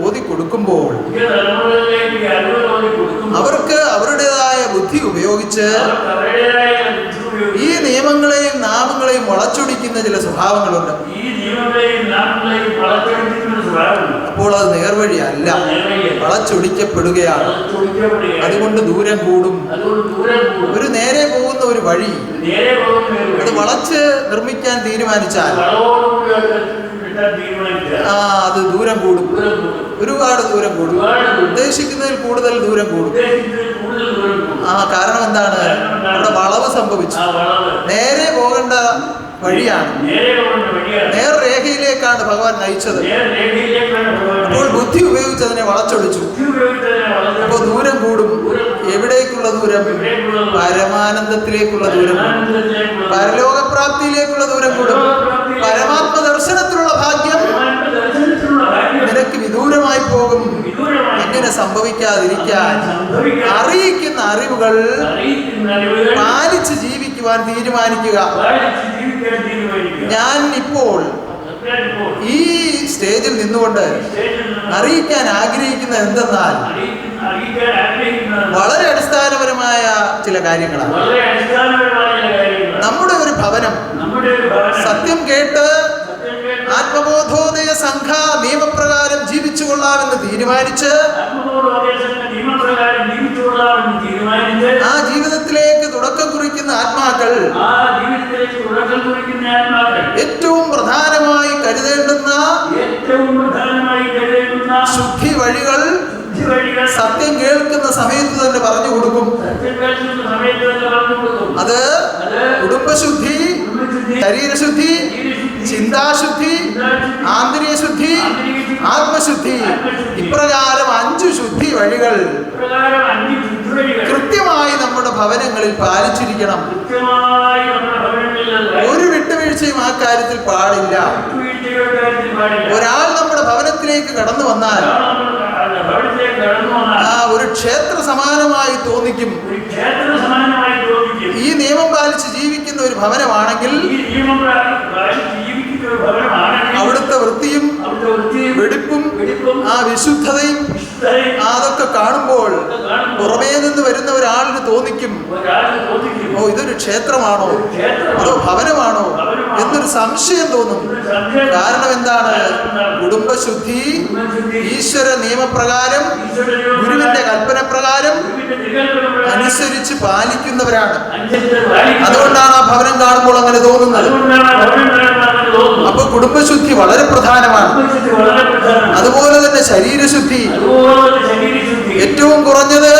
ഓതി കൊടുക്കുമ്പോൾ പുതിയ തലമുറയിലേക്ക് ഈ അറിവ് കൊടുക്കുമ്പോൾ അവർക്ക് അവരുടേതായ ബുദ്ധി ഉപയോഗിച്ച് അവർക്ക് അവരുടേതായ ബുദ്ധി ഉപയോഗിച്ച് ഈ നിയമങ്ങളെയും നാമങ്ങളെയും വളച്ചൊടിക്കുന്ന ചില സ്വഭാവങ്ങളുണ്ട്. ഈ നിയമങ്ങളെയും നാമങ്ങളെയും വളച്ചൊടിക്കുന്ന സ്വഭാവമുണ്ട്. അപ്പോൾ അത് നേർവഴിയല്ല, വളച്ചൊടിക്കപ്പെടുകയാണ്. അതുകൊണ്ട് ദൂരം കൂടും. അതുകൊണ്ട് ദൂരം കൂടും. ഒരു നേരെ പോകുന്ന ഒരു വഴി നേരെ പോകുന്ന അത് വളച്ച് നിർമ്മിക്കാൻ തീരുമാനിച്ചാൽ അത് ദൂരം കൂടും, ഒരുപാട് ദൂരം കൂടും. ഉദ്ദേശിക്കുന്നതിൽ കൂടുതൽ ദൂരം കൂടും. കാരണം എന്താണ്? അവിടെ വളവ് സംഭവിച്ചു. നേരെ പോകേണ്ട വഴിയാണ്, നേർരേഖയിലേക്കാണ് ഭഗവാൻ നയിച്ചത്. അപ്പോൾ ബുദ്ധി ഉപയോഗിച്ച് അതിനെ വളച്ചൊടിച്ചു. അപ്പോൾ ദൂരം കൂടും. എവിടേക്കുള്ള ദൂരം? പരമാനന്ദത്തിലേക്കുള്ള ദൂരം കൂടും. പരലോകപ്രാപ്തിയിലേക്കുള്ള ദൂരം കൂടും. പരമാത്മ ദർശനത്തിലുള്ള ഭാഗ്യം നിനക്ക് വിദൂരമായി പോകും. ഇങ്ങനെ സംഭവിക്കാതിരിക്കാൻ അറിയിക്കുന്ന അറിവുകൾ പാലിച്ച് ജീവിക്കുവാൻ തീരുമാനിക്കുക. ഞാൻ ഇപ്പോൾ ഈ സ്റ്റേജിൽ നിന്നുകൊണ്ട് അറിയിക്കാൻ ആഗ്രഹിക്കുന്നത് എന്തെന്നാൽ വളരെ അടിസ്ഥാനപരമായ ചില കാര്യങ്ങളാണ്. നമ്മുടെ ഒരു ഭവനം സത്യം കേട്ട് ആത്മബോധോദയ സംഘ നിയമപ്രകാരം ജീവിച്ചു കൊള്ളാമെന്ന് തീരുമാനിച്ച് ആ ജീവിതത്തിലേക്ക് തുടക്കം കുറിക്കുന്ന ആത്മാക്കൾ ഏറ്റവും പ്രധാനമായി കരുതേണ്ടുന്ന ശുദ്ധി വഴികൾ സത്യം കേൾക്കുന്ന സമയത്ത് തന്നെ പറഞ്ഞു കൊടുക്കും. അത് കുടുംബശുദ്ധി, ശരീരശുദ്ധി, ചിന്താശുദ്ധി, ആന്തരിക ശുദ്ധി, ആത്മശുദ്ധി, ഇപ്രകാരം 5 ശുദ്ധി വഴികൾ കൃത്യമായി നമ്മുടെ ഭവനങ്ങളിൽ പാലിച്ചിരിക്കണം. ഒരു വിട്ടുവീഴ്ചയും ആ കാര്യത്തിൽ പാടില്ല. ഒരാൾ നമ്മുടെ ഭവനത്തിലേക്ക് കടന്നു വന്നാൽ ഒരു ക്ഷേത്ര സമാനമായി തോന്നിക്കും. ഈ നിയമം പാലിച്ച് ജീവിക്കുന്ന ഒരു ഭവനമാണെങ്കിൽ അവിടുത്തെ വൃത്തിയും വെടിപ്പും ആ വിശുദ്ധതയും അതൊക്കെ കാണുമ്പോൾ പുറമേ നിന്ന് വരുന്ന ഒരാളിന് തോന്നിക്കും, ഓ ഇതൊരു ക്ഷേത്രമാണോ അതോ ഭവനമാണോ എന്നൊരു സംശയം തോന്നും. കാരണം എന്താണ്? കുടുംബശുദ്ധി ഈശ്വര നിയമപ്രകാരം ഗുരുവിന്റെ കൽപ്പന പ്രകാരം അനുസരിച്ച് പാലിക്കുന്നവരാണ്. അതുകൊണ്ടാണ് ആ ഭവനം കാണുമ്പോൾ അങ്ങനെ തോന്നുന്നത്. അപ്പൊ കുടുംബശുദ്ധി വളരെ പ്രധാനമാണ്. അതുപോലെ തന്നെ ശരീരശുദ്ധി ഏറ്റവും കുറഞ്ഞത്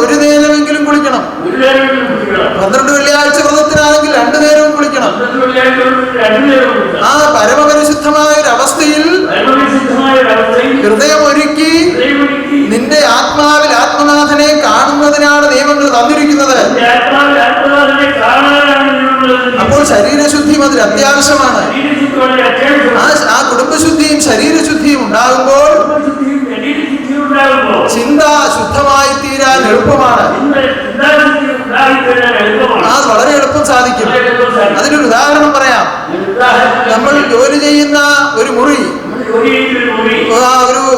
ഒരു നേരമെങ്കിലും കുളിക്കണം. 12 വെള്ളിയാഴ്ച വ്രതത്തിനാണെങ്കിൽ 2 നേരവും കുളിക്കണം. ആ പരമപരിശുദ്ധമായ ഒരു അവസ്ഥയിൽ ഹൃദയമൊരുക്കി നിന്റെ ആത്മാവിൽ ആത്മനാഥനെ കാണുന്നതിനാണ് നിയമങ്ങൾ തന്നിരിക്കുന്നത്. അപ്പോൾ ശരീരശുദ്ധിയും അതിൽ അത്യാവശ്യമാണ്. ആ കുടുംബശുദ്ധിയും ശരീരശുദ്ധിയും ഉണ്ടാകുമ്പോൾ ചിന്ത ശുദ്ധമായി തീരാൻ എളുപ്പമാണ്. അത് വളരെ എളുപ്പം സാധിക്കും. അതിനൊരു ഉദാഹരണം പറയാം. നമ്മൾ ജോലി ചെയ്യുന്ന ഒരു മുറി,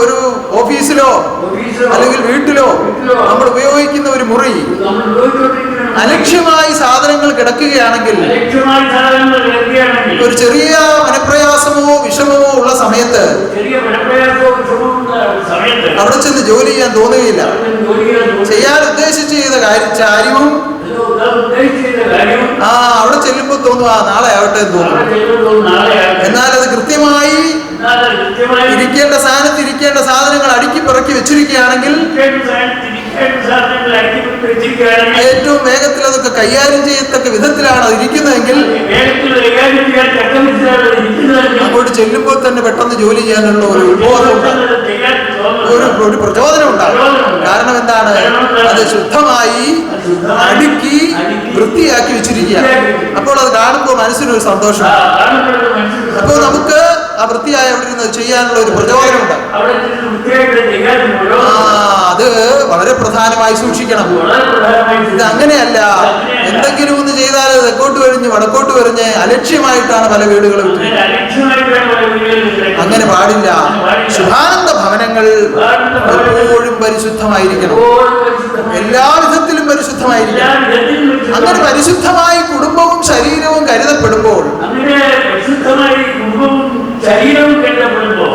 ഒരു ഓഫീസിലോ അല്ലെങ്കിൽ വീട്ടിലോ നമ്മൾ ഉപയോഗിക്കുന്ന ഒരു മുറി അലക്ഷ്യമായി സാധനങ്ങൾ കിടക്കുകയാണെങ്കിൽ, ഒരു ചെറിയ മനപ്രയാസമോ വിഷമമോ ഉള്ള സമയത്ത് അവിടെ ചെന്ന് ജോലി ചെയ്യാൻ തോന്നുകയില്ല. ചെയ്യാൻ ഉദ്ദേശിച്ച് ചെയ്ത കാര്യവും അവിടെ ചെല്ലുമ്പോ തോന്നുക നാളെ ആവട്ടെ എന്ന് തോന്നും. എന്നാൽ അത് കൃത്യമായി ഇരിക്കേണ്ട സ്ഥാനത്ത് ഇരിക്കേണ്ട സാധനങ്ങൾ അടുക്കി പിറക്കി വെച്ചിരിക്കുകയാണെങ്കിൽ ഏറ്റവും വേഗത്തിൽ അതൊക്കെ കൈകാര്യം ചെയ്യത്തക്ക വിധത്തിലാണ് അത് ഇരിക്കുന്നതെങ്കിൽ അങ്ങോട്ട് ചെല്ലുമ്പോൾ തന്നെ പെട്ടെന്ന് ജോലി ചെയ്യാനുള്ള ഒരു ഉത്ബോധം ഉണ്ടാകും, ഒരു പ്രചോദനം ഉണ്ടാകും. കാരണം എന്താണ്? അത് ശുദ്ധമായി അടുക്കി വൃത്തിയാക്കി വെച്ചിരിക്കുക. അപ്പോൾ അത് കാണുമ്പോൾ മനസ്സിനൊരു സന്തോഷം. അപ്പോൾ നമുക്ക് ആ വൃത്തിയായി അവിടെ ഇരുന്ന് ചെയ്യാനുള്ള ഒരു പ്രചോദനം ഉണ്ടാകും. അത് വളരെ പ്രധാനമായി സൂക്ഷിക്കണം. ഇത് അങ്ങനെയല്ല, എന്തെങ്കിലും ഒന്ന് ചെയ്താൽ തെക്കോട്ട് കഴിഞ്ഞ് വടക്കോട്ട് കഴിഞ്ഞ് അലക്ഷ്യമായിട്ടാണ് പല വീടുകളും. അങ്ങനെ പാടില്ല. ശുഭാനന്ദ ഭവനങ്ങൾ എപ്പോഴും പരിശുദ്ധമായിരിക്കണം, എല്ലാ വിധത്തിലും പരിശുദ്ധമായിരിക്കണം. അങ്ങനെ പരിശുദ്ധമായി കുടുംബവും ശരീരവും കരുതപ്പെടുമ്പോൾ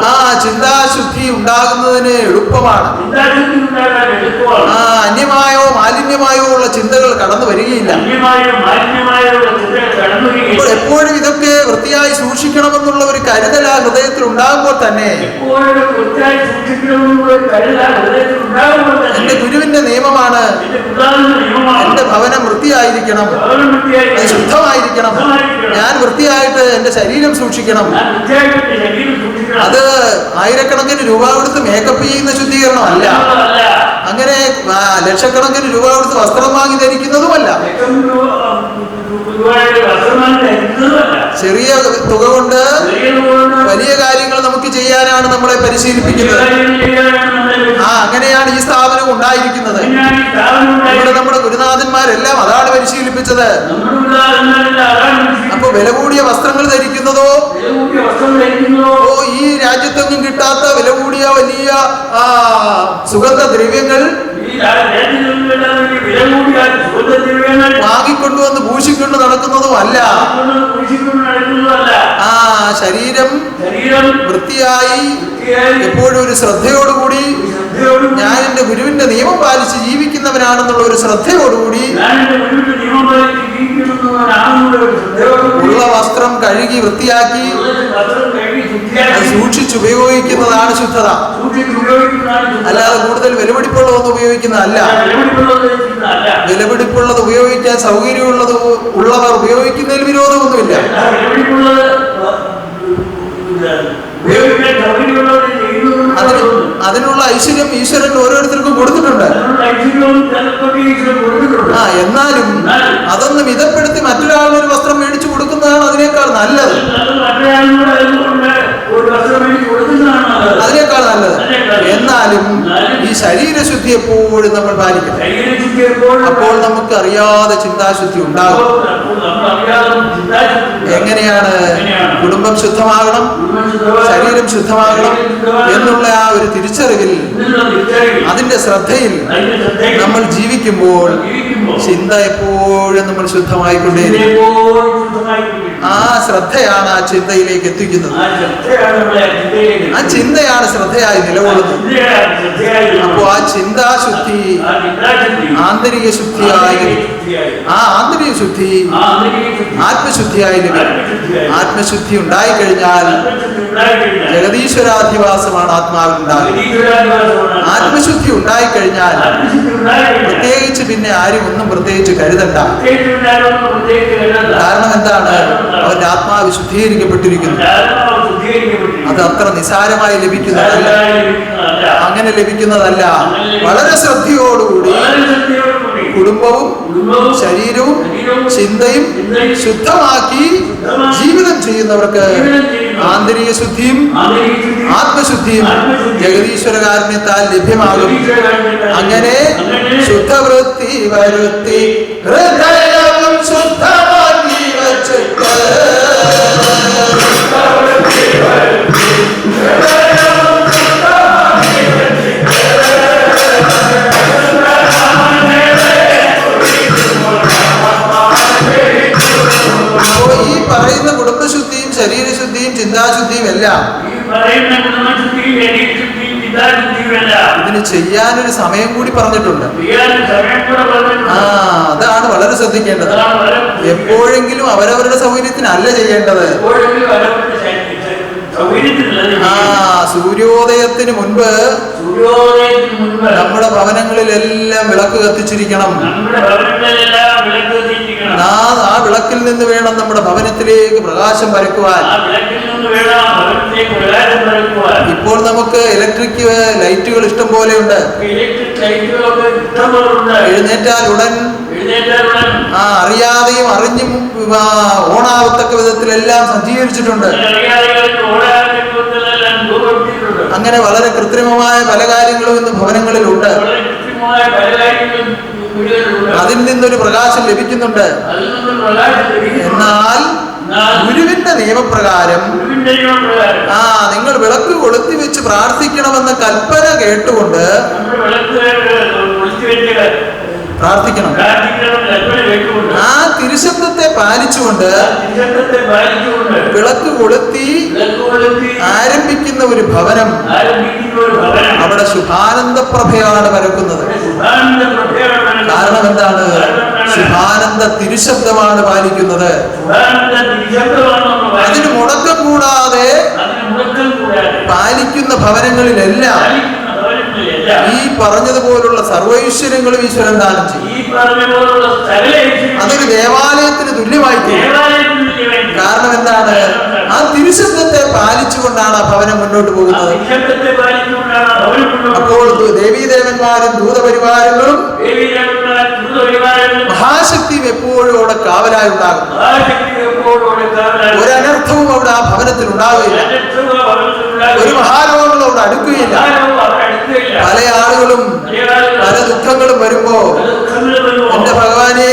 ആ ചിന്താശുദ്ധി ഉണ്ടാകുന്നതിന് എളുപ്പമാണ്. അന്യമായോ മാലിന്യമായോ ഉള്ള ചിന്തകൾ കടന്നു വരികയില്ല. അപ്പോൾ എപ്പോഴും ഇതൊക്കെ വൃത്തിയായി സൂക്ഷിക്കണമെന്നുള്ള ഒരു കരുതൽ ആ ഹൃദയത്തിൽ ഉണ്ടാകുമ്പോൾ തന്നെ എന്റെ ഗുരുവിന്റെ നിയമമാണ്, എന്റെ ഭവനം വൃത്തിയായിരിക്കണം, അത് ശുദ്ധമായിരിക്കണം, ഞാൻ വൃത്തിയായിട്ട് എന്റെ ശരീരം സൂക്ഷിക്കണം. അത് ആയിരക്കണക്കിന് രൂപ കൊടുത്ത് മേക്കപ്പ് ചെയ്യുന്ന ശുദ്ധീകരണമല്ല, അങ്ങനെ ലക്ഷക്കണക്കിന് രൂപ കൊടുത്ത് വസ്ത്രം വാങ്ങി ധരിക്കുന്നതുമല്ല. ചെറിയ തുക കൊണ്ട് വലിയ കാര്യങ്ങൾ നമുക്ക് ചെയ്യാനാണ് നമ്മളെ പരിശീലിപ്പിക്കുന്നത്. അങ്ങനെയാണ് ഈ സ്ഥാപനം ഉണ്ടായിരിക്കുന്നത്. നമ്മുടെ ഗുരുനാഥന്മാരെല്ലാം അതാണ് പരിശീലിപ്പിച്ചത്. അപ്പൊ വില കൂടിയ വസ്ത്രങ്ങൾ ധരിക്കുന്നതോ ഈ രാജ്യത്തൊന്നും കിട്ടാത്ത വില കൂടിയ വലിയ സുഗന്ധദ്രവ്യങ്ങൾ വാങ്ങിക്കൊണ്ടുവന്ന് പൂശിക്കൊണ്ട് നടക്കുന്നതും അല്ല. ശരീരം വൃത്തിയായി എപ്പോഴും ഒരു ശ്രദ്ധയോടുകൂടി ഞാൻ എന്റെ ഗുരുവിന്റെ നിയമം പാലിച്ച് ജീവിക്കുന്നവനാണെന്നുള്ള ഒരു ശ്രദ്ധയോടുകൂടി ഉള്ള വസ്ത്രം കഴുകി വൃത്തിയാക്കി അത് സൂക്ഷിച്ചുപയോഗിക്കുന്നതാണ് ശുദ്ധത. അല്ലാതെ കൂടുതൽ വിലപിടിപ്പുള്ളതൊന്നും ഉപയോഗിക്കുന്നതല്ല. വിലപിടിപ്പുള്ളത് ഉപയോഗിക്കാൻ ഉള്ളവർ ഉപയോഗിക്കുന്നതിൽ വിരോധമൊന്നുമില്ല. അതിനുള്ള ഐശ്വര്യം ഈശ്വരൻ ഓരോരുത്തർക്കും കൊടുത്തിട്ടുണ്ട്. എന്നാലും അതൊന്ന് മിതപ്പെടുത്തി മറ്റൊരാളൊരു വസ്ത്രം മേടിച്ചു കൊടുക്കുന്നതാണ് അതിനേക്കാൾ നല്ലത്. അതിനേക്കാൾ നല്ലത്. എന്നാലും ഈ ശരീരശുദ്ധി എപ്പോഴും നമ്മൾ പാലിക്കണം. അപ്പോൾ നമുക്ക് അറിയാതെ ചിന്താശുദ്ധി ഉണ്ടാകും. എങ്ങനെയാണ്? കുടുംബം ശുദ്ധമാകണം, ശരീരം ശുദ്ധമാകണം എന്നുള്ള ആ ഒരു തിരിച്ചറിവിൽ, അതിന്റെ ശ്രദ്ധയിൽ നമ്മൾ ജീവിക്കുമ്പോൾ ചിന്ത എപ്പോഴും നമ്മൾ ശുദ്ധമായിക്കൊണ്ടേയിരിക്കും. ആ ശ്രദ്ധയാണ് ആ ചിന്തയിലേക്ക് എത്തിക്കുന്നത്. ആ ചിന്തയാണ് ശ്രദ്ധയായി നിലകൊള്ളുന്നത്. അപ്പോൾ ആ ചിന്താശുദ്ധി ആന്തരിക ശുദ്ധിയായി, ആ ആന്തരിക ശുദ്ധി ആത്മശുദ്ധിയായി ലഭിക്കും. ആത്മശുദ്ധി ഉണ്ടായിക്കഴിഞ്ഞാൽ ജഗദീശ്വരാധിവാസമാണ് ആത്മാവിൽ ഉണ്ടാകുന്നത്. ആത്മശുദ്ധി ഉണ്ടായിക്കഴിഞ്ഞാൽ പ്രത്യേകിച്ച് പിന്നെ ആരും ഒന്നും പ്രത്യേകിച്ച് കരുതണ്ട. കാരണം എന്താണ്? അവന്റെ ആത്മാവ് ശുദ്ധീകരിക്കപ്പെട്ടിരിക്കുന്നു. അത് അത്ര നിസാരമായി ലഭിക്കുന്നതല്ല, അങ്ങനെ ലഭിക്കുന്നതല്ല. വളരെ ശ്രദ്ധയോടുകൂടി കുടുംബവും ശരീരവും ചിന്തയും ശുദ്ധമാക്കി ജീവിതം ചെയ്യുന്നവർക്ക് ആന്തരിക ശുദ്ധിയും ആത്മശുദ്ധിയും ജഗദീശ്വര കാരുണ്യത്താൽ ലഭ്യമാകും. അങ്ങനെ ശുദ്ധവൃത്തി വരുത്തി ഹൃദയവും ശുദ്ധമാക്കി വച്ചിട്ട് ഈ പറയുന്ന കുടുംബശുദ്ധിയും ശരീരശുദ്ധിയും ചിന്താശുദ്ധിയും എല്ലാം ഇതിന് ചെയ്യാനൊരു സമയം കൂടി പറഞ്ഞിട്ടുണ്ട്. അതാണ് വളരെ ശ്രദ്ധിക്കേണ്ടത്. എപ്പോഴെങ്കിലും അവരവരുടെ സൗകര്യത്തിനല്ല ചെയ്യേണ്ടത്. സൂര്യോദയത്തിന് മുൻപ് നമ്മുടെ ഭവനങ്ങളിലെല്ലാം വിളക്ക് കത്തിച്ചിരിക്കണം. ആ വിളക്കിൽ നിന്ന് വേണം നമ്മുടെ ഭവനത്തിലേക്ക് പ്രകാശം പരക്കുവാൻ. ഇപ്പോൾ നമുക്ക് ഇലക്ട്രിക് ലൈറ്റുകൾ ഇഷ്ടം പോലെ ഉണ്ട്. എഴുന്നേറ്റാൽ ഉടൻ അറിയാതെയും അറിഞ്ഞും ഓണാവത്തക്ക വിധത്തിലെല്ലാം സജ്ജീകരിച്ചിട്ടുണ്ട്. അങ്ങനെ വളരെ കൃത്രിമമായ പല കാര്യങ്ങളും ഇന്ന് ഭവനങ്ങളിലുണ്ട്. അതിൽ നിന്നൊരു പ്രകാശം ലഭിക്കുന്നുണ്ട്. എന്നാൽ ഗുരുവിന്റെ നിയമപ്രകാരം നിങ്ങൾ വിളക്ക് കൊളുത്തി വെച്ച് പ്രാർത്ഥിക്കണമെന്ന കൽപ്പന കേട്ടുകൊണ്ട് പ്രാർത്ഥിക്കണം. ആ തിരുശബ്ദത്തെ പാലിച്ചുകൊണ്ട് വിളക്ക് കൊളുത്തി ആരംഭിക്കുന്ന ഒരു ഭവനം അവിടെ ശുഭാനന്ദപ്രഭയാണ് പരക്കുന്നത്. കാരണം എന്താണ്? ശുഭാനന്ദ തിരുശബ്ദമാണ് പാലിക്കുന്നത്. അതിന് മുടക്കം കൂടാതെ പാലിക്കുന്ന ഭവനങ്ങളിലെല്ലാം ഈ പറഞ്ഞതുപോലുള്ള സർവൈശ്വര്യങ്ങളും ഈശ്വരൻ ദാനം ചെയ്യും. അതൊരു ദേവാലയത്തിന് തുല്യമായി തീരും. കാരണം എന്താണ്? ആ തിരുശബ്ദത്തെ പാലിച്ചുകൊണ്ടാണ് ആ ഭവനം മുന്നോട്ട് പോകുന്നത്. അപ്പോൾ ദേവീദേവന്മാരും ദൂതപരിവാരങ്ങളും മഹാശക്തിയും എപ്പോഴും അവിടെ കാവലായി ഉണ്ടാകും. ഒരനർത്ഥവും അവിടെ ആ ഭവനത്തിൽ ഉണ്ടാവുകയില്ല. ഒരു മഹാരോഗങ്ങളും അവിടെ അടുക്കുകയില്ല. പല ആളുകളും പല ദുഃഖങ്ങളും വരുമ്പോ എന്റെ ഭഗവാനെ,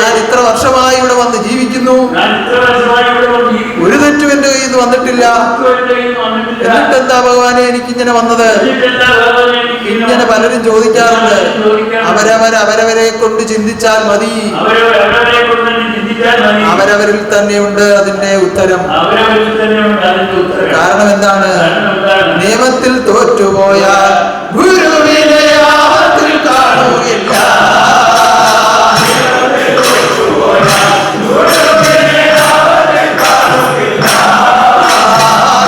ഞാൻ ഇത്ര വർഷമായി ഇവിടെ വന്ന് ജീവിക്കുന്നു, ഒരു തെറ്റും എന്റെ കയ്യിൽ നിന്ന് വന്നിട്ടില്ല, എന്നിട്ടെന്താ ഭഗവാനെ എനിക്കിങ്ങനെ വന്നത്? ഇങ്ങനെ പലരും ചോദിക്കാറുണ്ട്. അവരവരെ കൊണ്ട് ചിന്തിച്ചാൽ മതി. അവരവരിൽ തന്നെയുണ്ട് അതിന്റെ ഉത്തരം. കാരണം എന്താണ്? നിയമത്തിൽ തോറ്റുപോയാൽ ഗുരുവിനെ ആപത്തിൽ കാണുകയില്ല.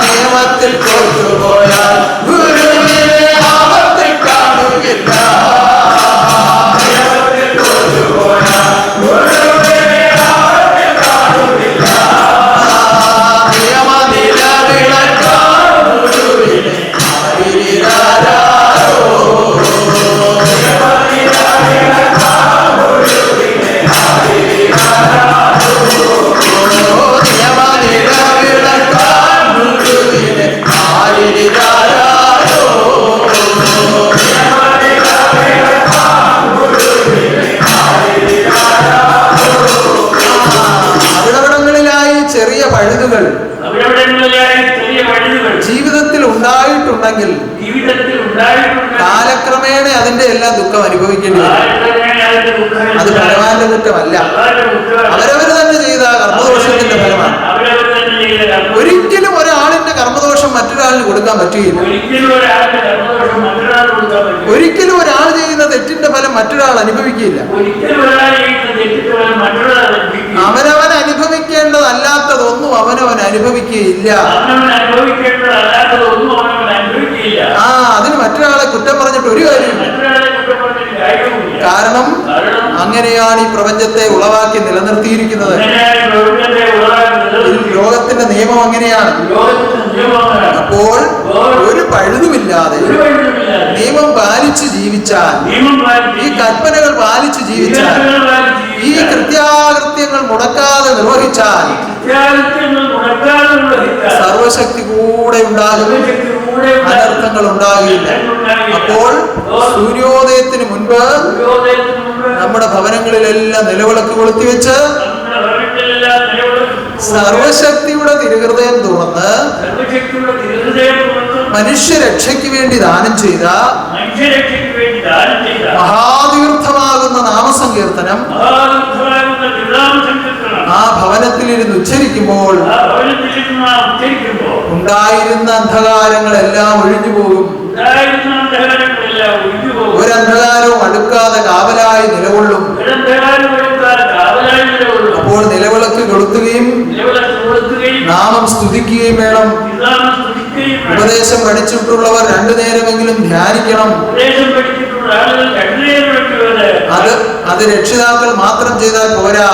നിയമത്തിൽ തോറ്റുപോയാൽ ഗുരുവിനെ ആപത്തിൽ കാണുകയില്ല. നിയമനില വിളക്കാൻ ഗുരുവിനെ ആരാരോ പഴുതുകൾ അവിടെവിടങ്ങളിലായി ചെറിയ പഴുതുകൾ ജീവിതത്തിൽ ഉണ്ടായിട്ടുണ്ടെങ്കിൽ ജീവിതത്തിൽ ഉണ്ടായിട്ടുണ്ട്. കാലക്രമേണ അതിന്റെ എല്ലാം ദുഃഖം അനുഭവിക്കേണ്ടി വരും. കാലക്രമേണ അതിന്റെ ദുഃഖം അത് ഭഗവാന്റെ കുറ്റമല്ല, ഭഗവാന്റെ കുറ്റമല്ല. അവരവർ തന്നെ ചെയ്ത കർമ്മദോഷത്തിന്റെ ഫലമാണ്. അവരവർ തന്നെ ചെയ്ത കർമ്മം. ഒരിക്കലും ഒരാളിന്റെ കർമ്മദോഷം മറ്റൊരാളിന് കൊടുക്കാൻ പറ്റുകയില്ല. ഒരിക്കലും ഒരാളുടെ കർമ്മദോഷം മറ്റൊരാൾ കൊടുക്കാൻ പറ്റില്ല. ഒരിക്കലും ഒരാൾ ചെയ്യുന്ന തെറ്റിന്റെ ഫലം മറ്റൊരാൾ അനുഭവിക്കുകയില്ല. ഒരിക്കലും ഒരാൾ ചെയ്യുന്ന തെറ്റിട്ട് പോലും മറ്റൊരാൾ അനുഭവിക്കില്ല. അവനവൻ അനുഭവിക്കേണ്ടതല്ലാത്തതൊന്നും അവനവൻ അനുഭവിക്കുകയില്ല. അവനവൻ അനുഭവിക്കേണ്ടതല്ലാത്തതൊന്നും അവനവൻ അനുഭവിക്കുകയില്ല. അതിന് മറ്റൊരാളെ കുറ്റം പറഞ്ഞിട്ട് ഒരു കാര്യമില്ല. മറ്റൊരാളെ കുറ്റം പറഞ്ഞിട്ട് കാര്യവുമില്ല. കാരണം അങ്ങനെയാണ് ഈ പ്രപഞ്ചത്തെ ഉളവാക്കി നിലനിർത്തിയിരിക്കുന്നത്. അങ്ങനെയാണ് പ്രപഞ്ചത്തെ ഉളവാക്കുന്നത്. ലോകത്തിന്റെ നിയമം അങ്ങനെയാണ്. ലോകത്തിന്റെ നിയമമാണ്. അപ്പോൾ ഒരു പഴുതുമില്ലാതെ ഒരു വഴിയുമില്ലാതെ നിയമം പാലിച്ച് ജീവിച്ചാൽ, നിയമം പാലിച്ച് ഈ കൽപ്പനകൾ പാലിച്ച് ജീവിച്ചാൽ, ഈ കൃത്യാകൃത്യങ്ങൾ മുടക്കാതെ നിർവഹിച്ചാൽ കൃത്യാകൃത്യങ്ങൾ മുടക്കാതെ നിർവഹിച്ചാൽ സർവശക്തി കൂടെ ഉണ്ടാകും, അനർത്ഥങ്ങൾ ഉണ്ടാകില്ല. അപ്പോൾ സൂര്യോദയത്തിന് മുൻപ് നമ്മുടെ ഭവനങ്ങളിലെല്ലാം നിലവിളക്ക് കൊളുത്തിവെച്ച് സർവശക്തിയുടെ തിരുഹൃദയം തുറന്ന് മനുഷ്യരക്ഷയ്ക്ക് വേണ്ടി ദാനം ചെയ്ത മഹാതീർത്ഥമാകുന്ന നാമസങ്കീർത്തനം ആ ഭവനത്തിലിരുന്ന് ഉച്ചരിക്കുമ്പോൾ ഉണ്ടായിരുന്ന അന്ധകാരങ്ങളെല്ലാം ഒഴിഞ്ഞു പോകും. ഒരന്ധകാരവും അടുക്കാതെ കാവലായി നിലകൊള്ളും. അപ്പോൾ നിലവിളക്ക് കൊളുത്തുകയും നാമം സ്തുതിക്കുകയും വേണം. ഉപദേശം പഠിച്ചിട്ടുള്ളവർ രണ്ടു നേരമെങ്കിലും ധ്യാനിക്കണം. അത് രക്ഷിതാക്കൾ മാത്രം ചെയ്താൽ പോരാ,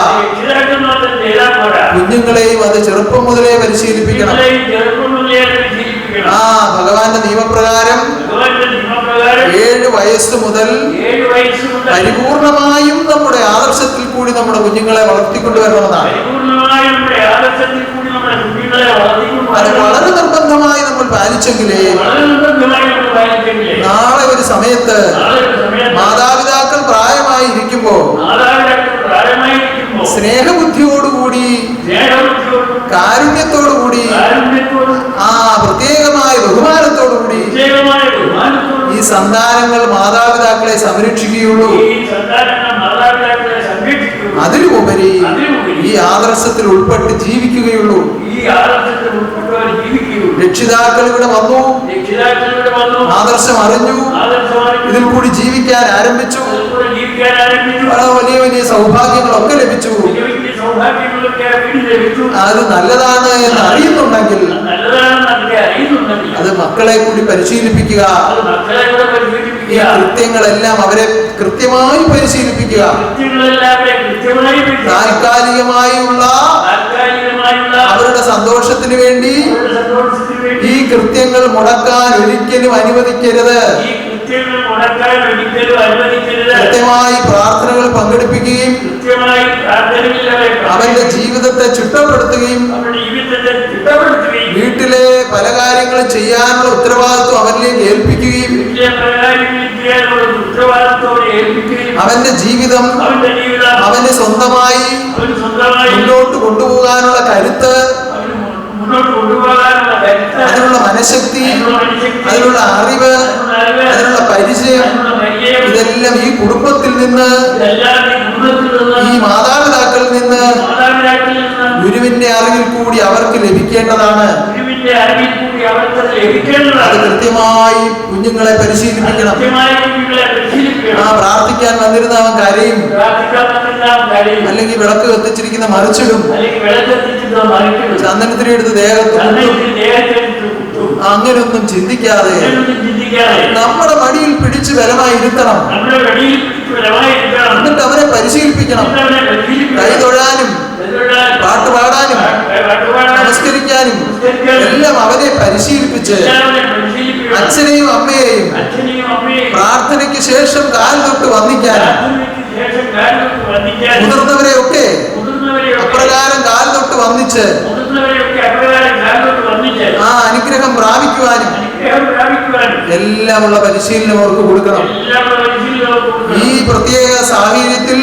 കുഞ്ഞുങ്ങളെയും അത് ചെറുപ്പം മുതലേ പരിശീലിപ്പിക്കണം. ഭഗവാന്റെ നിയമപ്രകാരം 7 വയസ്സ് മുതൽ പരിപൂർണമായും നമ്മുടെ ആദർശത്തിൽ കൂടി നമ്മുടെ കുഞ്ഞുങ്ങളെ വളർത്തിക്കൊണ്ടുവരണമെന്നാണ്. അത് വളരെ നിർബന്ധമായി നമ്മൾ പാലിച്ചെങ്കിലേ നാളെ ഒരു സമയത്ത് മാതാപിതാക്കൾ പ്രായമായി ഇരിക്കുമ്പോൾ സ്നേഹബുദ്ധിയോടുകൂടി കാരുണ്യത്തോടുകൂടി പ്രത്യേകമായ ബഹുമാനത്തോടുകൂടി ഈ സന്താനങ്ങൾ മാതാപിതാക്കളെ സംരക്ഷിക്കുകയുള്ളൂ. അതിലുപരി ഈ ആദർശത്തിൽ ഉൾപ്പെട്ട് ജീവിക്കുകയുള്ളൂ. രക്ഷിതാക്കൾ ഇവിടെ വന്നു, ആദർശം അറിഞ്ഞു, ഇതിൽ കൂടി ജീവിക്കാൻ ആരംഭിച്ചു, വലിയ വലിയ സൗഭാഗ്യങ്ങളൊക്കെ ലഭിച്ചു. അത് നല്ലതാണ് എന്ന് അറിയുന്നുണ്ടെങ്കിൽ അത് മക്കളെ കൂടി പരിശീലിപ്പിക്കുക. ഈ കൃത്യങ്ങളെല്ലാം അവരെ കൃത്യമായി പരിശീലിപ്പിക്കുക. താൽക്കാലികമായുള്ള അവരുടെ സന്തോഷത്തിന് വേണ്ടി ഈ കൃത്യങ്ങൾ മുടക്കാൻ ഒരിക്കലും അനുവദിക്കരുത്. കൃത്യമായി പ്രാർത്ഥനകൾ പങ്കെടുപ്പിക്കുകയും അവന്റെ ജീവിതത്തെ ചിട്ടപ്പെടുത്തുകയും വീട്ടിലെ പല കാര്യങ്ങളും ചെയ്യാനുള്ള ഉത്തരവാദിത്വം അവനിലേക്ക് ഏൽപ്പിക്കുകയും അവന്റെ ജീവിതം അവന് സ്വന്തമായി മുന്നോട്ട് കൊണ്ടുപോകാനുള്ള കരുത്ത്, അതിനുള്ള മനഃശക്തി, അതിനുള്ള അറിവ്, അതിനുള്ള പരിചയം, ഇതെല്ലാം ഈ കുടുംബത്തിൽ നിന്ന്, ഈ മാതാപിതാക്കളിൽ നിന്ന് ഗുരുവിന്റെ അറിവിൽ കൂടി അവർക്ക് ലഭിക്കേണ്ടതാണ്. അത് കൃത്യമായി കുഞ്ഞുങ്ങളെ പരിശീലിപ്പിക്കണം. പ്രാർത്ഥിക്കാൻ വന്നിരുന്ന അവൻ കരയും, അല്ലെങ്കിൽ വിളക്ക് കത്തിച്ചിരിക്കുന്ന മറിച്ചിടും, ചന്ദനത്തിരി എടുത്ത് ദേഹത്ത് അങ്ങനെയൊന്നും ചിന്തിക്കാതെ നമ്മുടെ മടിയിൽ പിടിച്ച് ബലമായി ഇരുത്തണം. എന്നിട്ട് അവരെ പരിശീലിപ്പിക്കണം. കൈതൊഴാനും പാട്ട് പാടാനും നമസ്കരിക്കാനും എല്ലാം അവരെ പരിശീലിപ്പിച്ച് അച്ഛനെയും അമ്മയെയും പ്രാർത്ഥനയ്ക്ക് ശേഷം കാൽ തൊട്ട് വന്ദിക്കാനും മുതിർന്നവരെയൊക്കെ അപ്രകാരം കാൽ തൊട്ട് വന്ദിച്ച് അനുഗ്രഹം പ്രാപിക്കുവാനും എല്ലാമുള്ള പരിശീലനം അവർക്ക് കൊടുക്കണം. ഈ പ്രത്യേക സാഹചര്യത്തിൽ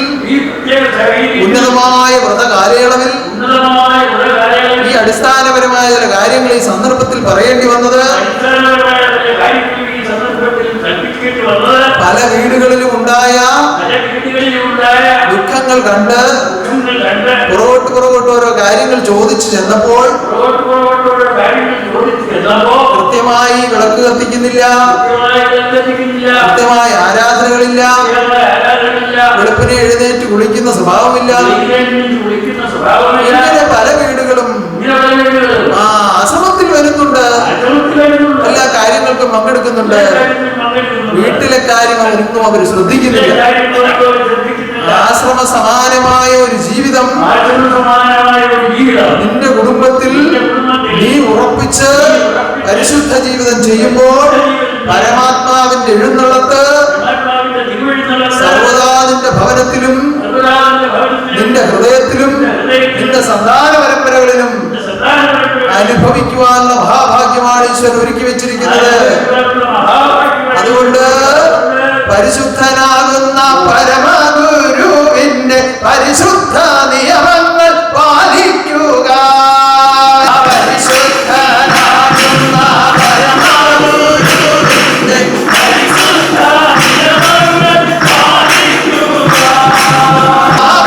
ഉന്നതമായ വ്രത കാലയളവിൽ ഈ അടിസ്ഥാനപരമായ ചില കാര്യങ്ങൾ ഈ സന്ദർഭത്തിൽ പറയേണ്ടി വന്നത് അടിസ്ഥാനപരമായ ചില കാര്യങ്ങൾ ഈ സന്ദർഭത്തിൽ കൽപ്പിക്കേണ്ടി വന്നത് പല വീടുകളിലും ഉണ്ടായ ദുഃഖങ്ങൾ കണ്ട് പുറകോട്ട് ഓരോ കാര്യങ്ങൾ ചോദിച്ചു ചെന്നപ്പോൾ കൃത്യമായി വിളക്ക് കത്തിക്കുന്നില്ല, കൃത്യമായി ആരാധനകളില്ല, വെളുപ്പിനെ എഴുന്നേറ്റ് കുളിക്കുന്ന സ്വഭാവമില്ല. ഇങ്ങനെ പല വീടുകളും അശ്രമത്തിൽ വരുന്നുണ്ട്, എല്ലാ കാര്യങ്ങൾക്കും പങ്കെടുക്കുന്നുണ്ട്. വീട്ടിലെ കാര്യം അവരൊന്നും അവർ ശ്രദ്ധിക്കുന്നില്ല. ആശ്രമ സമാനമായ ഒരു ജീവിതം നിന്റെ കുടുംബത്തിൽ നീ ഉറപ്പിച്ച് പരിശുദ്ധ ജീവിതം ചെയ്യുമ്പോൾ പരമാത്മാവിന്റെ എഴുന്നള്ളത്ത് സർവദാ നിന്റെ ഭവനത്തിലും നിന്റെ ഹൃദയത്തിലും നിന്റെ സന്താന പരമ്പരകളിലും അനുഭവിക്കുവാനുള്ള മഹാഭാഗ്യമാണ് ഈശ്വരൻ ഒരുക്കി വെച്ചിരിക്കുന്നത്. അതുകൊണ്ട് പരിശുദ്ധനാകുന്ന പരമഗുരുവിന്റെ പരിശുദ്ധ നിയമങ്ങൾ പാലിക്കുക. പരിശുദ്ധനാകുന്ന പരമഗുരുവിന്റെ പരിശുദ്ധ നിയമങ്ങൾ പാലിക്കുക.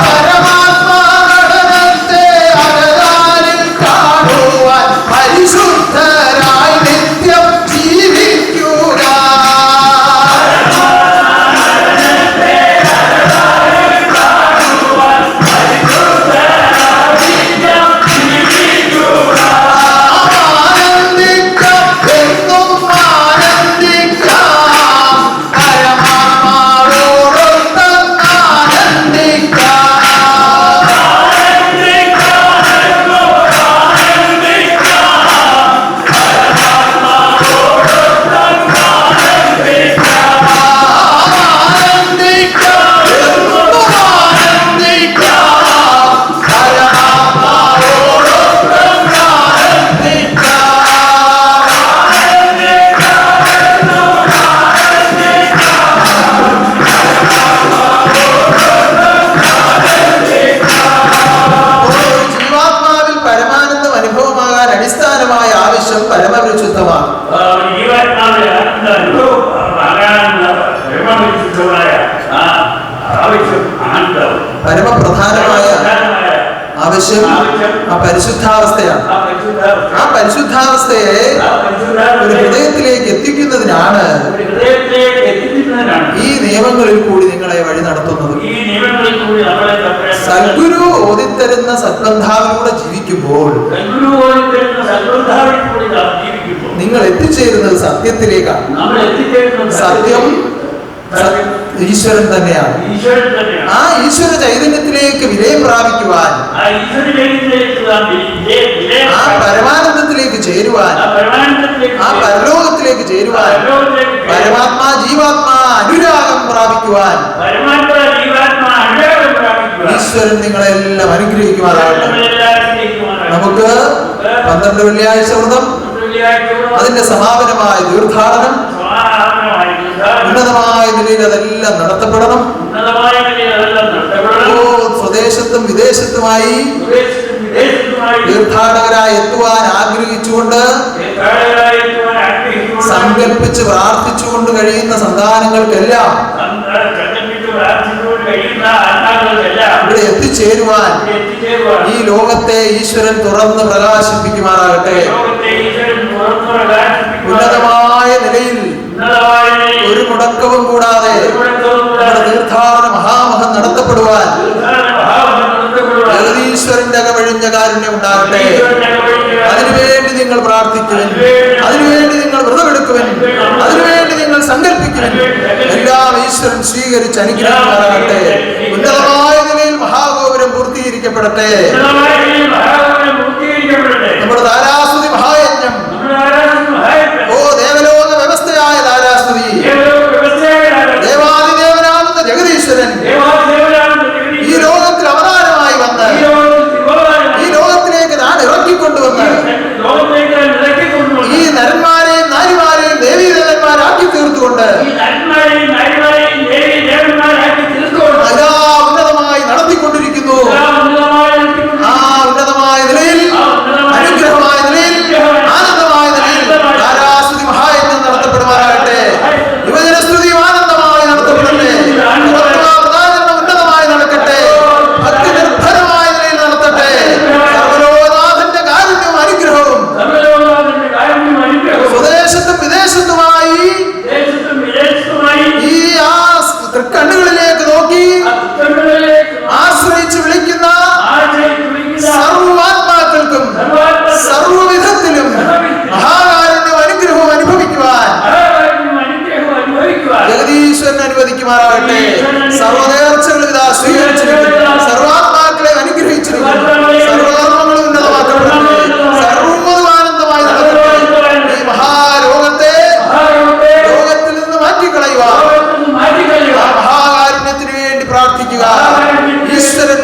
പരമാത്മാഘടനത്തെ അകതാരിൽ കാണുവാൻ പരിശുദ്ധരായി നിത്യം ജീവിക്കുക. പരമപ്രധാനമായ ആവശ്യം ആ പരിശുദ്ധാവസ്ഥയാണ്. ആ പരിശുദ്ധാവസ്ഥയെ ഒരു ഹൃദയത്തിലേക്ക് എത്തിക്കുന്നതിനാണ് ഈ നിയമങ്ങളിൽ കൂടി നിങ്ങളെ വഴി നടത്തുന്നത്. സദ്ഗുരു ഓതിത്തരുന്ന സദ്ബന്ധാവിലൂടെ ജീവിക്കുമ്പോൾ നിങ്ങൾ എത്തിച്ചേരുന്നത് സത്യത്തിലേക്കാണ്. സത്യം ഈശ്വരൻ തന്നെയാണ്. ആ ഈശ്വര ചൈതന്യത്തിലേക്ക് വിലയം പ്രാപിക്കുവാൻ, ആ പരമാനന്ദത്തിലേക്ക് ചേരുവാൻ, ആ പരലോകത്തിലേക്ക് ചേരുവാൻ, പരമാത്മാ ജീവാത്മാ അനുരാഗം പ്രാപിക്കുവാൻ ഈശ്വരൻ നിങ്ങളെല്ലാം അനുഗ്രഹിക്കുവാനാകട്ടെ. നമുക്ക് 12 വെള്ളിയാഴ്ച വ്രതം, അതിന്റെ സമാപനമായ തീർത്ഥാടനം ഉന്നതമായ നിലയിൽ അതെല്ലാം നടത്തപ്പെടണം. സ്വദേശത്തും വിദേശത്തുമായി തീർത്ഥാടകരായി എത്തുവാൻ ആഗ്രഹിച്ചുകൊണ്ട് സങ്കല്പിച്ച് പ്രാർത്ഥിച്ചുകൊണ്ട് കഴിയുന്ന സന്താനങ്ങൾക്കെല്ലാം ഇവിടെ എത്തിച്ചേരുവാൻ ഈ ലോകത്തെ ഈശ്വരൻ തുറന്ന് പ്രകാശിപ്പിക്കുമാറാകട്ടെ. ഉന്നതമായ നിലയിൽ ഒരു മുടക്കവും കൂടാതെ തീർത്ഥാടന മഹാമഹം നടത്തപ്പെടുവാൻ ജഗതീശ്വരന്റെ അകവഴിഞ്ഞ കാരുണ്യം ഉണ്ടാകട്ടെ. അതിനുവേണ്ടി നിങ്ങൾ പ്രാർത്ഥിക്കുവൻ, അതിനുവേണ്ടി നിങ്ങൾ വ്രതമെടുക്കുവൻ, അതിനുവേണ്ടി നിങ്ങൾ സങ്കല്പിക്കുവൻ. എല്ലാം ഈശ്വരൻ സ്വീകരിച്ച് അനുഗ്രഹിക്കുമാറാകട്ടെ. ഉന്നതമായ നിലയിൽ മഹാഗോപുരം പൂർത്തീകരിക്കപ്പെടട്ടെ. നമ്മുടെ താരാസ്തുതി മഹായജ്ഞം, ഓ ദേവലോക വ്യവസ്ഥയായ താരാസ്തുതി, ദേവാദിദേവനാകുന്ന ജഗതീശ്വരൻ ഈ ലോകത്തിൽ അവതാരമായി വന്ന് ഈ ലോകത്തിലേക്ക് താൻ ഇറക്കിക്കൊണ്ടുവന്ന് ഈ നരന്മാരെയും നാരിമാരെയും ദേവീദേവന്മാരാക്കി തീർത്തുകൊണ്ട് ഉന്നതമായി നടത്തിക്കൊണ്ടിരിക്കുന്നു. ആ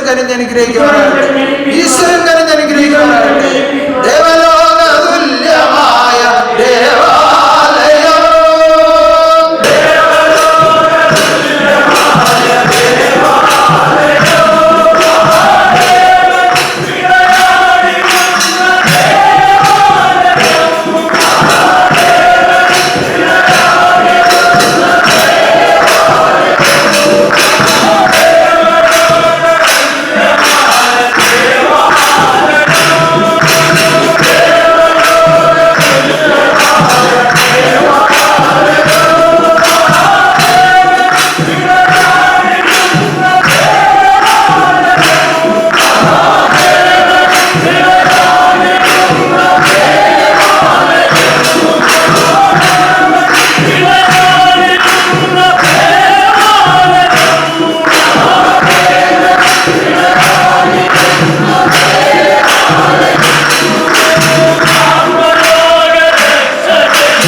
കനിഞ്ഞ് അനുഗ്രഹിക്കുവാനാകട്ടെ. ഈശ്വരൻ കനിഞ്ഞ് അനുഗ്രഹിക്കുവാനാകട്ടെ.